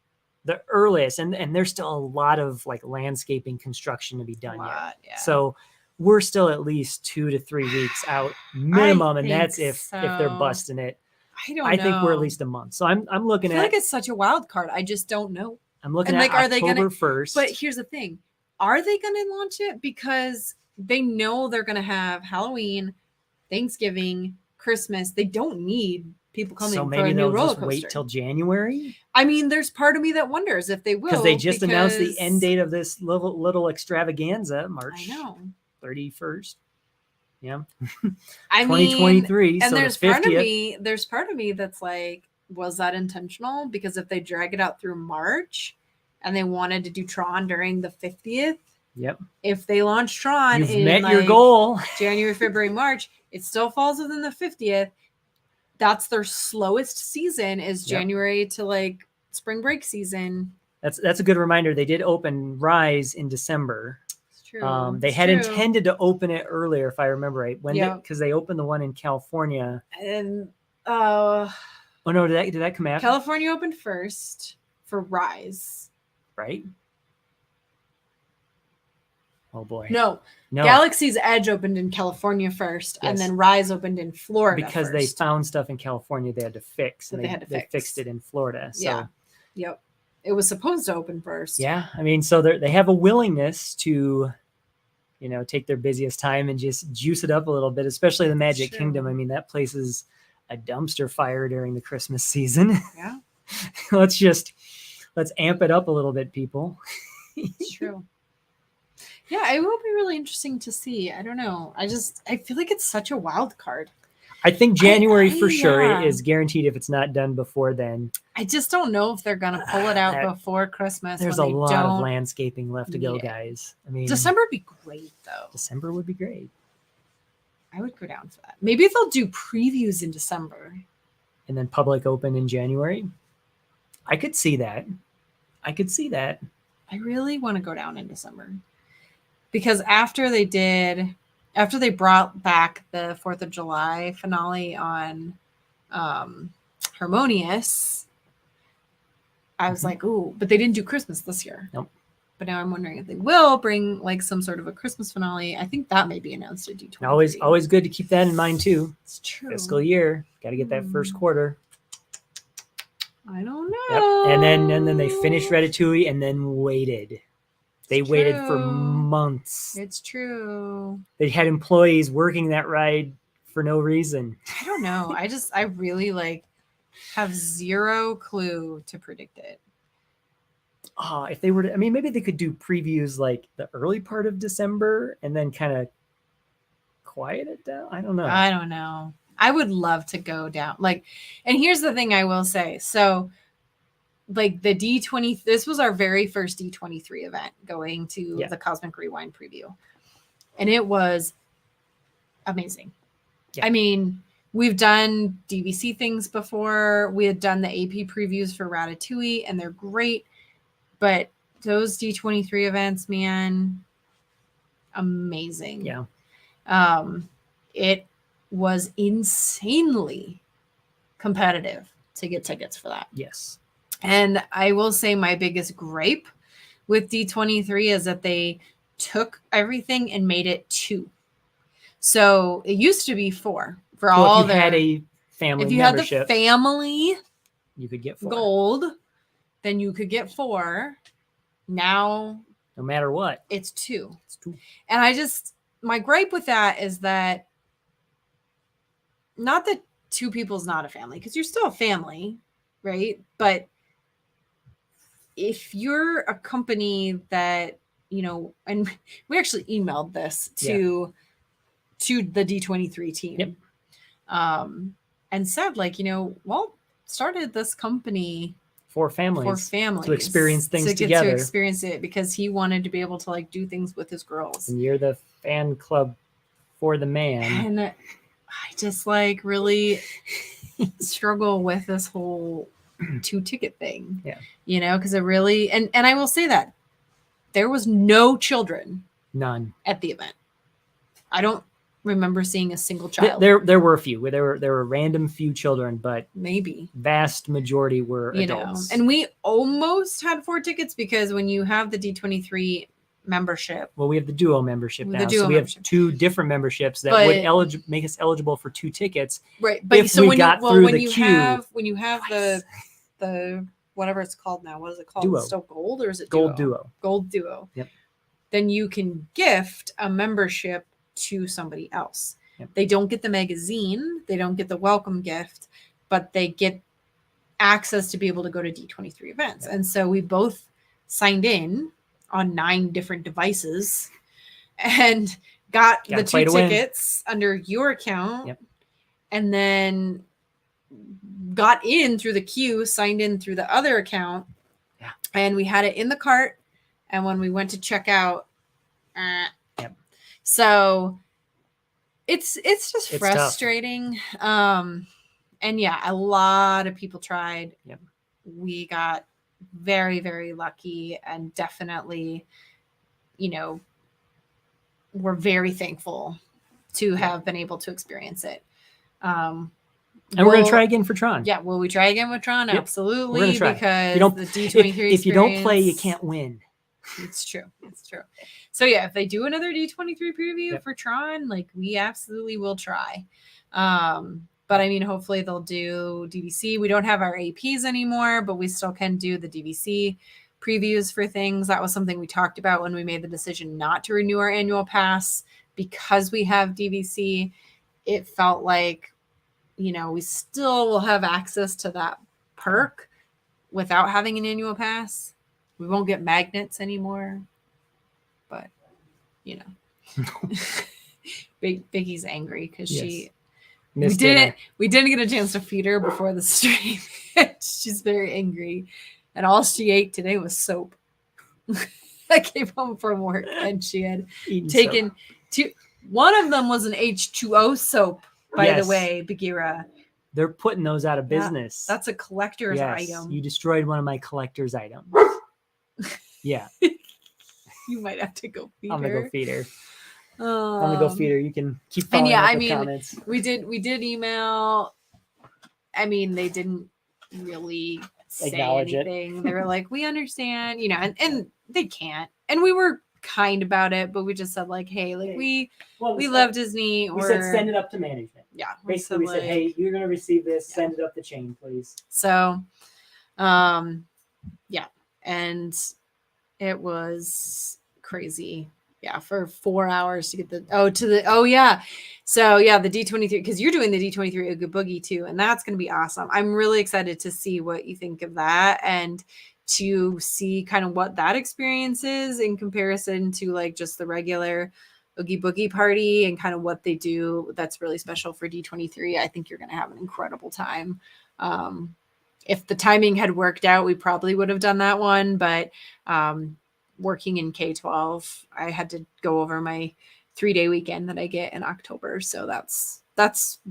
the earliest, and there's still a lot of like landscaping construction to be A done yet. lot, yeah. So we're still at least 2 to 3 weeks out minimum, and that's think if they're so. busting it. I Think we're at know. least a month. So I'm I looking feel at like it's such a wild card. I just don't know. I'm looking and, at like, are they October gonna- 1st. But here's the thing: are they going to launch it because they know they're going to have Halloween, Thanksgiving, Christmas? They don't need people coming so for maybe a new they'll roller just coaster. wait till January I mean, there's part of me that wonders if they will because they just announced the because- end date of this little extravaganza, March I know. 31st. Yeah, I mean, 2023. and so there's the 50th. part of me that's like, was that intentional? Because if they drag it out through March and they wanted to do Tron during the 50th, Yep, if they launch Tron you've in met your like, goal. January, February, March, it still falls within the 50th. That's their slowest season is Yep. January to like spring break season. That's a good reminder. They did open Rise in December. It's true. They It's had true. intended to open it earlier, if I remember right. Yeah. Because they opened the one in California. And Oh no, did that come after? California opened first for Rise. Right? Oh boy. No, No. Galaxy's Edge opened in California first, and Yes. then Rise opened in Florida because first. they found stuff in California they had to fix, That and they had to they fix. fixed it in Florida. So Yeah. Yep. It was supposed to open first. yeah, I mean, so they have a willingness to, you know, take their busiest time and just juice it up a little bit, especially the Magic True. Kingdom. I mean, that place is a dumpster fire during the Christmas season. Yeah, let's amp it up a little bit, people. it's true. Yeah, it will be really interesting to see. I don't know. I feel like it's such a wild card. I think January for sure yeah. is guaranteed if it's not done before then. I just don't know if they're gonna pull it out before Christmas. There's a lot of landscaping left to go, guys. I mean, December would be great though. December would be great. I would go down for that. Maybe they'll do previews in December. And then public open in January. I could see that. I really want to go down in December. Because after they brought back the 4th of July finale on Harmonious, I was like, ooh, but they didn't do Christmas this year. Nope. But now I'm wondering if they will bring like some sort of a Christmas finale. I think that may be announced at D23. Always good to keep that in mind too. It's true. Fiscal year. Got to get that first quarter. I don't know. Yep. And then they finished Ratatouille and then waited. They waited for months. It's true. They had employees working that ride for no reason. I don't know. I really have zero clue to predict it. Oh, if they were to, I mean, maybe they could do previews like the early part of December and then kind of quiet it down. I don't know. I would love to go down. And here's the thing I will say. So the D20, this was our very first D23 event going to the Cosmic Rewind preview. And it was amazing. Yeah. I mean, we've done DVC things before. We had done the AP previews for Ratatouille, and they're great. But those D23 events, man, amazing. Yeah. It was insanely competitive to get tickets for that. Yes. And I will say my biggest gripe with D23 is that they took everything and made it 2. So it used to be 4 for all their. Had a family if you membership, had the family, you could get 4 gold, then you could get 4. Now, no matter what, it's 2. It's 2. And my gripe with that is that not that 2 people is not a family, because you're still a family, right? But if you're a company that, and we actually emailed this to the D23 team, and said started this company for families to experience things together, to experience it, because he wanted to be able to do things with his girls. And you're the fan club for the man. And I just really struggle with this whole 2 ticket thing. Yeah. Because it really, and I will say that there was no children. None. At the event. I don't remember seeing a single child. There were a few. There were random few children, but maybe vast majority were adults. And we almost had 4 tickets, because when you have the D23 membership, we have the duo membership now. So we have 2 different memberships that would make us eligible for 2 tickets. Right. But so when you have the whatever it's called now, what is it called? Duo. It's still gold, or is it gold duo? Gold duo. Yep. Then you can gift a membership to somebody else. Yep. They don't get the magazine, they don't get the welcome gift, but they get access to be able to go to D23 events. Yep. And so we both signed in on 9 different devices and got the 2 tickets under your account. Yep. And then got in through the queue, signed in through the other account. Yeah. And we had it in the cart. And when we went to check out, so it's just frustrating. And a lot of people tried. Yep. We got very, very lucky, and definitely, we're very thankful to have been able to experience it. And we're going to Well, try again for Tron. Yeah, will we try again with Tron? Yep, Absolutely, we're gonna try. because You don't, the D23 if you don't play, you experience- can't win. It's true. It's true. So yeah, if they do another D23 preview Yep. for Tron, like we absolutely will try. But I mean, hopefully they'll do DVC. We don't have our APs anymore, but we still can do the DVC previews for things. That was something we talked about when we made the decision not to renew our annual pass because we have DVC. It felt like, you know, we still will have access to that perk without having an annual pass. We won't get magnets anymore, but you know, Biggie's angry because she Missed dinner. we didn't get a chance to feed her before the stream. She's very angry, and all she ate today was soap. I came home from work and she had Eating taken soap. two. One of them was an H2O soap, by Yes. the way, Bagheera. They're putting those out of Yeah, business. That's a collector's item. You destroyed one of my collector's items. Yeah, You might have to go feed I'm her. gonna go feed her. I'm gonna go feed her. You can keep and following yeah, up I with mean, comments. we did email. I mean, they didn't really say Acknowledge it. anything. They were like, we understand, you know, and they can't. And we were kind about it, but we just said like, hey, like we love Disney. We said send it up to management. Yeah. Basically, we said, hey, you're gonna receive this. Send it up the chain, please. So, yeah, and it was crazy. Yeah, for 4 hours to get the yeah. So yeah, the D23 because you're doing the D23 Oogie Boogie too, and that's going to be awesome. I'm really excited to see what you think of that and to see kind of what that experience is in comparison to like just the regular Oogie Boogie party and kind of what they do. That's really special for D23. I think you're going to have an incredible time. If the timing had worked out, we probably would have done that one, but working in K-12, I had to go over my 3-day weekend that I get in October. So that's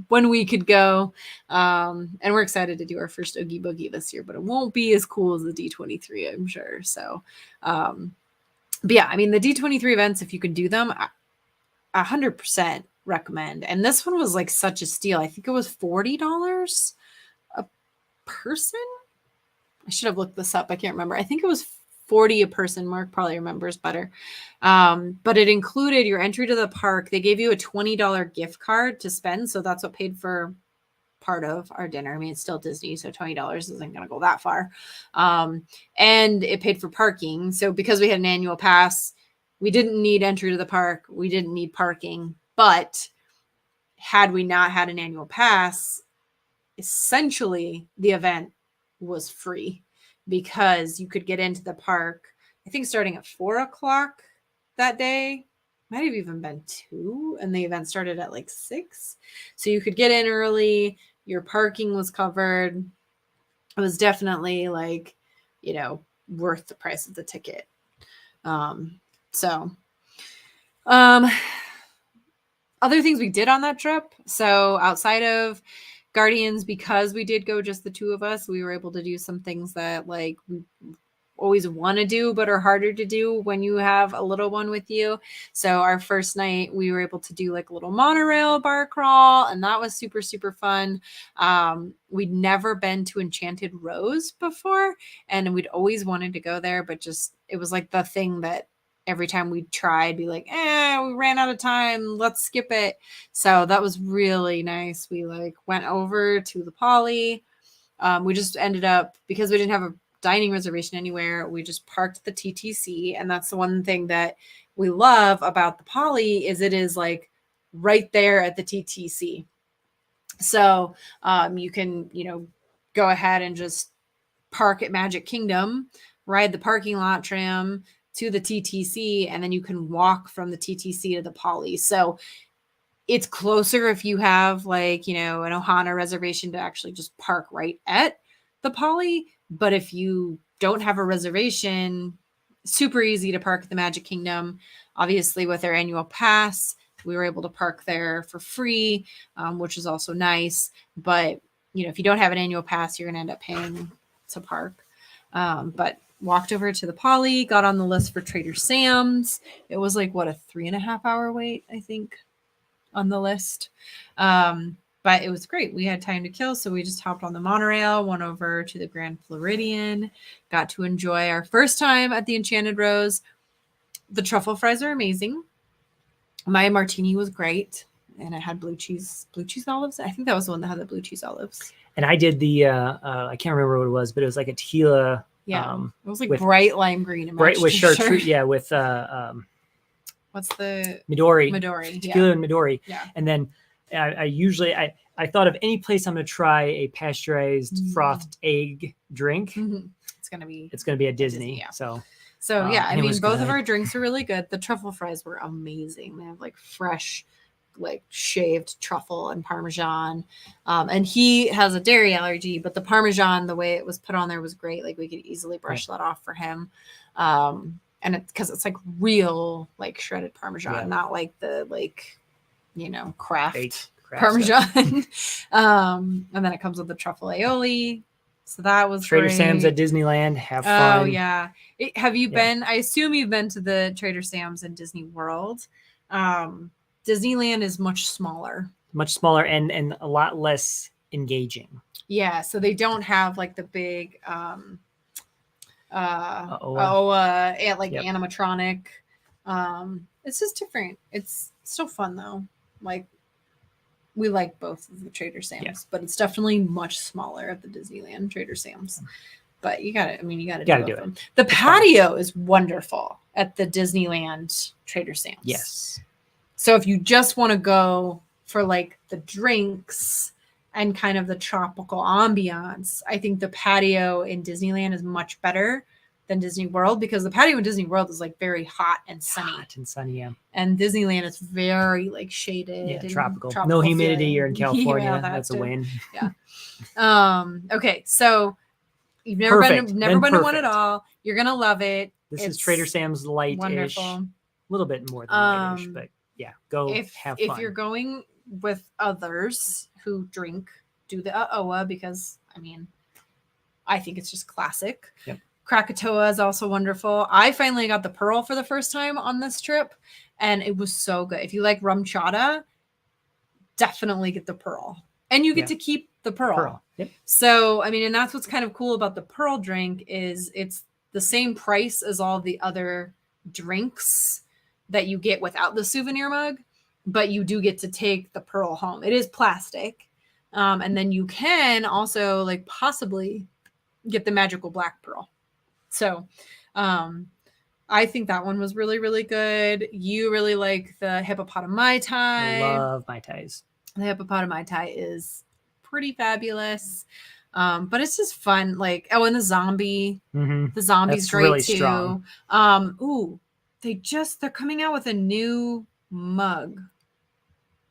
when we could go. And we're excited to do our first Oogie Boogie this year, but it won't be as cool as the D23, I'm sure. So, but yeah, I mean, the D23 events, if you can do them, 100% recommend. And this one was like such a steal. I think it was $40 a person. I should have looked this up. I can't remember. I think it was 40 a person. Mark probably remembers better. But it included your entry to the park. They gave you a $20 gift card to spend. So that's what paid for part of our dinner. I mean, it's still Disney, so $20 isn't going to go that far. And it paid for parking. So because we had an annual pass, we didn't need entry to the park. We didn't need parking. But had we not had an annual pass, essentially the event was free because you could get into the park, I think starting at 4:00 that day, might have even been 2, and the event started at like 6. So you could get in early. Your parking was covered. It was definitely like, you know, worth the price of the ticket. Other things we did on that trip. So outside of Guardians, because we did go just the two of us, we were able to do some things that like we always want to do but are harder to do when you have a little one with you. So our first night we were able to do like a little monorail bar crawl, and that was super, super fun. We'd never been to Enchanted Rose before, and we'd always wanted to go there, but just it was like the thing that every time we tried, be like, we ran out of time. Let's skip it. So that was really nice. We like went over to the Poly. We just ended up, because we didn't have a dining reservation anywhere, we just parked at the TTC. And that's the one thing that we love about the Poly is it is like right there at the TTC. So you can, you know, go ahead and just park at Magic Kingdom, ride the parking lot tram to the TTC, and then you can walk from the TTC to the Poly. So it's closer if you have like, you know, an Ohana reservation to actually just park right at the Poly. But if you don't have a reservation, super easy to park at the Magic Kingdom. Obviously with our annual pass, we were able to park there for free, which is also nice. But, you know, if you don't have an annual pass, you're going to end up paying to park. But walked over to the Poly, got on the list for Trader Sam's. It was like, what, a 3.5 hour wait, I think, on the list. But it was great. We had time to kill, so we just hopped on the monorail, went over to the Grand Floridian, got to enjoy our first time at the Enchanted Rose. The truffle fries are amazing. My martini was great, and it had blue cheese olives. I think that was the one that had the blue cheese olives. And I did the I can't remember what it was, but it was like a tequila. Yeah, it was like with bright lime green. bright with chartreuse. Sure. Yeah, with What's the Midori. Midori? Tequila and Midori. Yeah. And then I usually I thought of any place I'm going to try a pasteurized frothed egg drink. Mm-hmm. It's gonna be at Disney. yeah. So yeah, I it mean, was both good. of our drinks are really good. The truffle fries were amazing. They have like fresh, like shaved truffle and Parmesan. And he has a dairy allergy, but the Parmesan, the way it was put on there was great. Like we could easily brush that off for him. And it's because it's like real, like shredded Parmesan, not like the craft Parmesan. And then it comes with the truffle aioli. So that was Trader great. Sam's at Disneyland. Have fun. Oh yeah. Have you been? I assume you've been to the Trader Sam's in Disney World. Disneyland is much smaller. Much smaller and a lot less engaging. Yeah, so they don't have like the big animatronic. It's just different. It's still fun though. Like we like both of the Trader Sam's, but it's definitely much smaller at the Disneyland Trader Sam's. But you gotta do it. The patio is wonderful at the Disneyland Trader Sam's. Yes. So if you just want to go for like the drinks and kind of the tropical ambiance, I think the patio in Disneyland is much better than Disney World, because the patio in Disney World is like very hot and sunny. Yeah. And Disneyland is very like shaded. Yeah, and tropical. No humidity. You're in California. Yeah, that's a win. Yeah. Okay, so you've never been to one at all. You're gonna love it. This is Trader Sam's light-ish. Wonderful. A little bit more than light-ish, but yeah, go have fun. If you're going with others who drink, do the AOA, because I mean, I think it's just classic. Yep. Krakatoa is also wonderful. I finally got the Pearl for the first time on this trip, and it was so good. If you like rum chata, definitely get the Pearl, and you get to keep the Pearl. Yep. So I mean, and that's what's kind of cool about the Pearl drink is it's the same price as all the other drinks that you get without the souvenir mug, but you do get to take the Pearl home. It is plastic. And then you can also like possibly get the magical black Pearl. So I think that one was really, really good. You really like the hippopotami Mai Tai. I love Mai Tais. The hippopotami Mai Tai is pretty fabulous. But it's just fun. Like, and the zombie. Mm-hmm. The zombie's That's great really too. Strong. They're coming out with a new mug.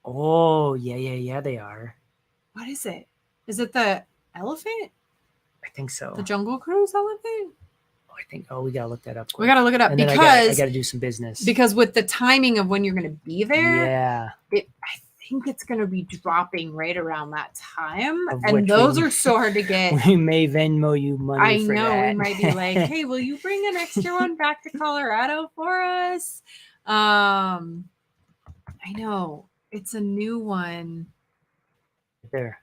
Oh, yeah, they are. What is it? Is it the elephant? I think so. The Jungle Cruise elephant? We gotta look that up. We gotta look it up, and because I gotta do some business. Because with the timing of when you're gonna be there, I think it's gonna be dropping right around that time. Of And which those are so hard to get. We may Venmo you money. I for know that. we might be like, hey, will you bring an extra one back to Colorado for us? I know. It's a new one. There.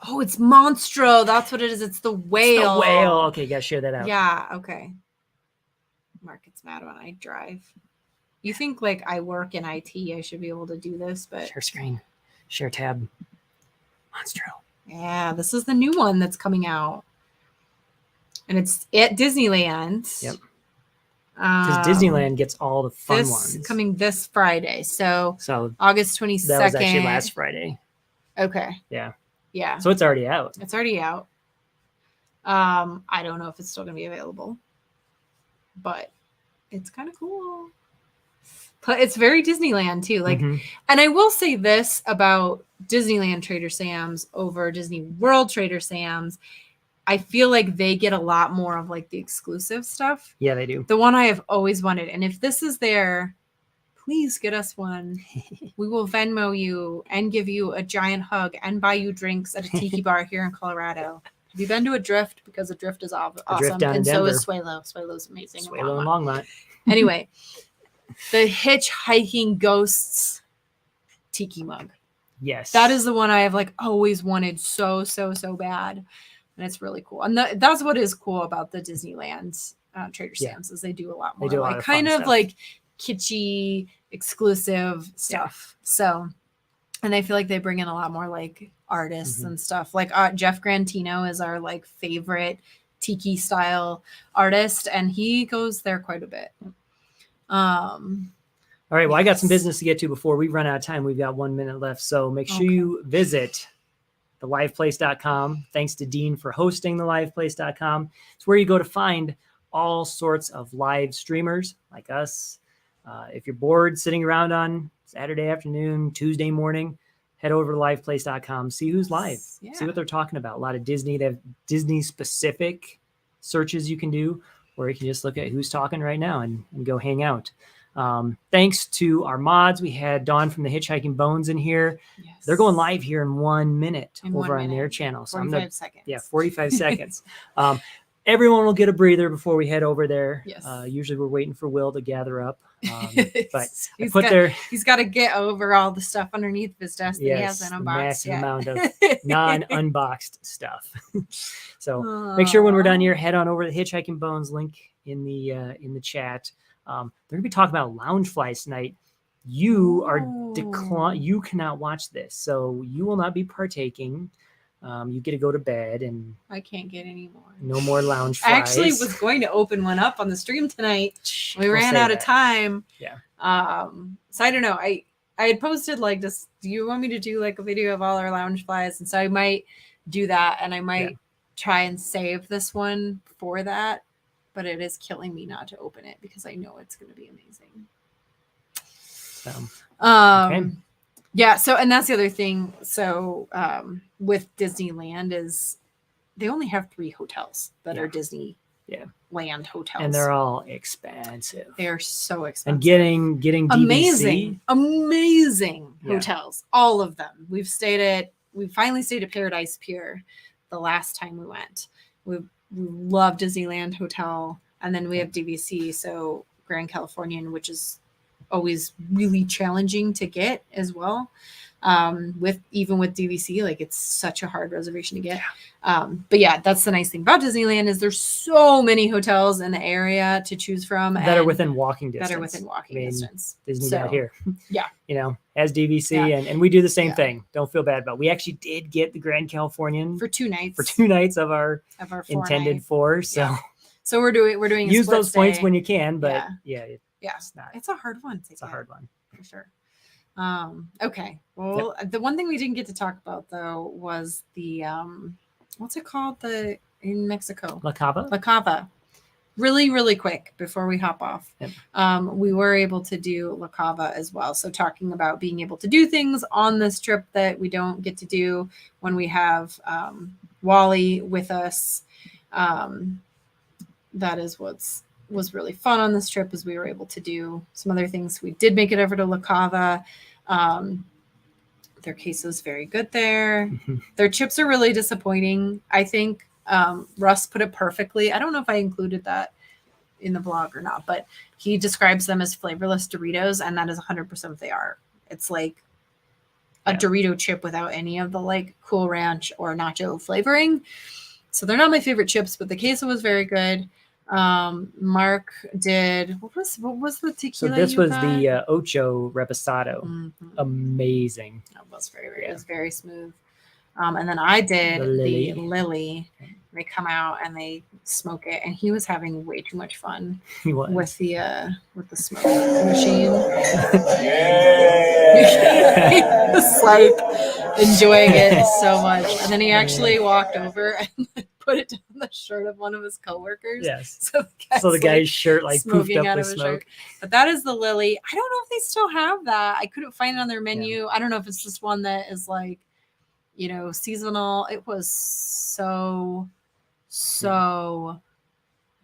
Oh, it's Monstro. That's what it is. It's the whale. It's the whale. Okay, you gotta share that out. Yeah, okay. Mark gets mad when I drive. You think like I work in IT, I should be able to do this, but Share screen. Share tab. Monstro. yeah, this is the new one that's coming out. And it's at Disneyland. Yep. Because Disneyland gets all the fun this ones. coming this Friday. So So August 22nd. that was actually last Friday. Okay. Yeah. Yeah. So it's already out. It's already out. I don't know if it's still gonna be available, but it's kind of cool. But it's very Disneyland too. Like, Mhm. and I will say this about Disneyland Trader Sam's over Disney World Trader Sam's. I feel like they get a lot more of like the exclusive stuff. Yeah, they do. The one I have always wanted. And if this is there, please get us one. We will Venmo you and give you a giant hug and buy you drinks at a tiki bar here in Colorado. Have you been to a Drift? Because a Drift is awesome. Drift down in And so Denver. is Swalo. Swalo's amazing. in Swalo and Longmont. Longmont. Anyway, the Hitchhiking Ghosts tiki mug. Yes. That is the one I have like always wanted so bad. And it's really cool. And that's what is cool about the Disneyland Trader Sam's is they do a lot more do a lot like of kind fun of stuff. like kitschy exclusive stuff. So, and I feel like they bring in a lot more like artists and stuff. Like Jeff Grantino is our like favorite tiki style artist, and he goes there quite a bit. All right. Well, I got some yes. business to get to before we run out of time. We've got 1 minute left. So make sure Okay. you visit theliveplace.com. Thanks to Dean for hosting theliveplace.com. It's where you go to find all sorts of live streamers like us. If you're bored sitting around on Saturday afternoon, Tuesday morning, head over to liveplace.com, see who's live, Yeah. see what they're talking about. A lot of Disney, they have Disney specific searches you can do, or you can just look at who's talking right now and go hang out. Thanks to our mods. We had Dawn from the Hitchhiking Bones in here. Yes. They're going live here in 1 minute In over 1 on their minute. channel. So 45 seconds. Yeah, 45 seconds. Everyone will get a breather before we head over there. Yes. Usually we're waiting for Will to gather up. But he's got to get over all the stuff underneath his desk that he hasn't the unboxed massive yet. amount of non-unboxed stuff. So make sure when we're done here, head on over to the Hitchhiking Bones link in the chat. They're gonna be talking about Loungeflies tonight. You you cannot watch this, so you will not be partaking. You get to go to bed, and I can't get any more. no more Loungeflies. I actually was going to open one up on the stream tonight. We We'll ran say out of that. time. Yeah. So I don't know. I had posted like this. Do you want me to do like a video of all our Loungeflies? And so I might do that, and I might try and save this one for that. But it is killing me not to open it because I know it's going to be amazing. So, okay. Yeah. So, and that's the other thing. So, with Disneyland is they only have 3 hotels that are Disney land hotels, and they're all expensive. They are so expensive. And getting DVC. amazing hotels, all of them. We finally stayed at Paradise Pier the last time we went. We love Disneyland Hotel, and then we have DVC, so Grand Californian, which is always really challenging to get as well. With DVC, like it's such a hard reservation to get. But yeah, that's the nice thing about Disneyland is there's so many hotels in the area to choose from that are within walking distance. Distance. Disney got here. Yeah. As DVC, and we do the same thing. Don't feel bad about it. We actually did get the Grand Californian for 2 nights. For 2 nights of our intended 4. So so we're doing use those points when you can, but it's a hard one. It's a hard one for sure. Okay. Well, the one thing we didn't get to talk about though was the what's it called? In Mexico. La Cava. La Cava. Really, really quick before we hop off. Yep. We were able to do La Cava as well. So talking about being able to do things on this trip that we don't get to do when we have Wally with us. That is was really fun on this trip, as we were able to do some other things. We did make it over to La Cava. Their queso is very good there. Their chips are really disappointing. I think Russ put it perfectly. I don't know if I included that in the blog or not, but he describes them as flavorless Doritos, and that is 100% what they are. It's like a Dorito chip without any of the like Cool Ranch or nacho flavoring. So they're not my favorite chips, but the queso was very good. Mark did what was the tequila? So this was the Ocho Reposado. Amazing. That was it was very smooth. And then I did the Lily. They come out and they smoke it, and he was having way too much fun with the smoke machine. He was like enjoying it so much, and then he actually walked over and put it down the shirt of one of his coworkers. Yes. So the guy's shirt like smoking poofed out up of with his smoke. shirt. But that is the Lily. I don't know if they still have that. I couldn't find it on their menu. I don't know if it's just one that is like, seasonal. It was so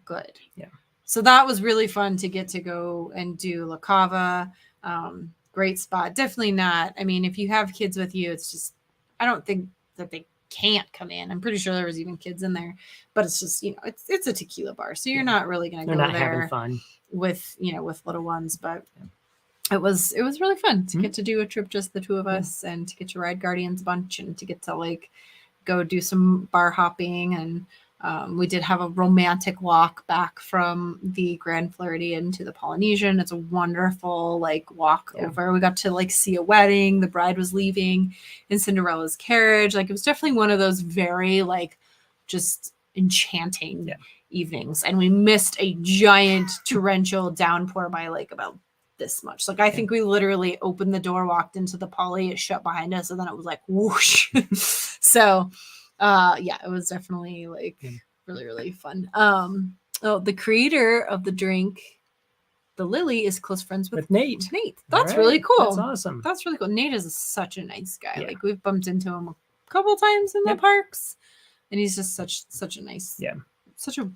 good. Yeah. So that was really fun to get to go and do La Cava. Great spot. Definitely not. I mean, if you have kids with you, it's just, I don't think that they can't come in. I'm pretty sure there was even kids in there, but it's just, it's a tequila bar. So you're not really going to go not there having fun with little ones, but it was really fun to get to do a trip, just the two of us, and to get to ride Guardians a bunch, and to get to like go do some bar hopping. And we did have a romantic walk back from the Grand Floridian to the Polynesian. It's a wonderful like walk over. We got to like see a wedding. The bride was leaving in Cinderella's carriage. Like it was definitely one of those very like just enchanting evenings. And we missed a giant torrential downpour by like about this much. Like I think we literally opened the door, walked into the poly, it shut behind us, and then it was like whoosh. So it was definitely like really, really fun. The creator of the drink, the Lily, is close friends with Nate. That's really cool. That's awesome. That's really cool. Nate is such a nice guy. Yeah. Like we've bumped into him a couple times in the parks, and he's just such a nice, such a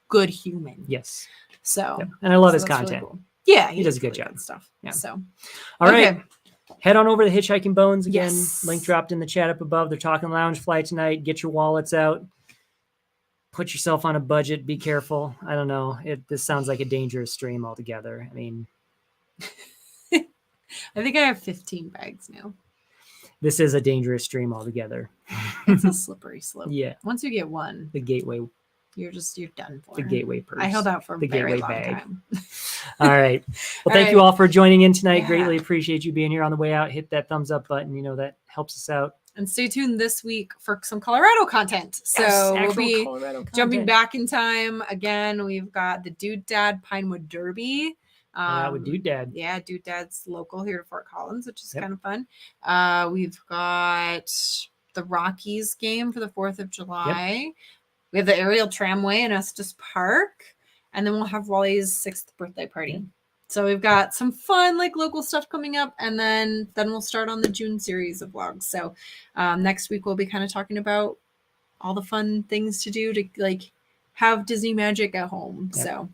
good human. Yes. So and I love his that's really content. cool. Yeah, he does a good really job. Stuff. Yeah. So, all right. Head on over to Hitchhiking Bones again. Yes. Link dropped in the chat up above. They're talking lounge fly tonight. Get your wallets out. Put yourself on a budget. Be careful. I don't know. This sounds like a dangerous stream altogether. I mean, I think I have 15 bags now. This is a dangerous stream altogether. It's a slippery slope. Yeah. Once you get one, The gateway. you're done for. The gateway purse. I held out for a the very gateway long bag. time. All right. Well, thank All you right. all for joining in tonight. Yeah. Greatly appreciate you being here on the way out. Hit that thumbs up button. You know, that helps us out. And stay tuned this week for some Colorado content. So Yes, we'll actual be Colorado jumping content. back in time again. We've got the Dude Dad Pinewood Derby. With Dude Dad. Yeah, Dude Dad's local here to Fort Collins, which is Yep. kind of fun. We've got the Rockies game for the 4th of July. We have the aerial tramway in Estes Park. And then we'll have Wally's 6th birthday party. Yeah. So we've got some fun like local stuff coming up, and then we'll start on the June series of vlogs. So next week we'll be kind of talking about all the fun things to do to like have Disney magic at home. Yep. So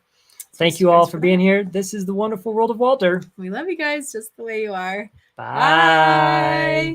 Thank you all for being here. This is the wonderful world of Walter. we love you guys just the way you are. Bye. Bye.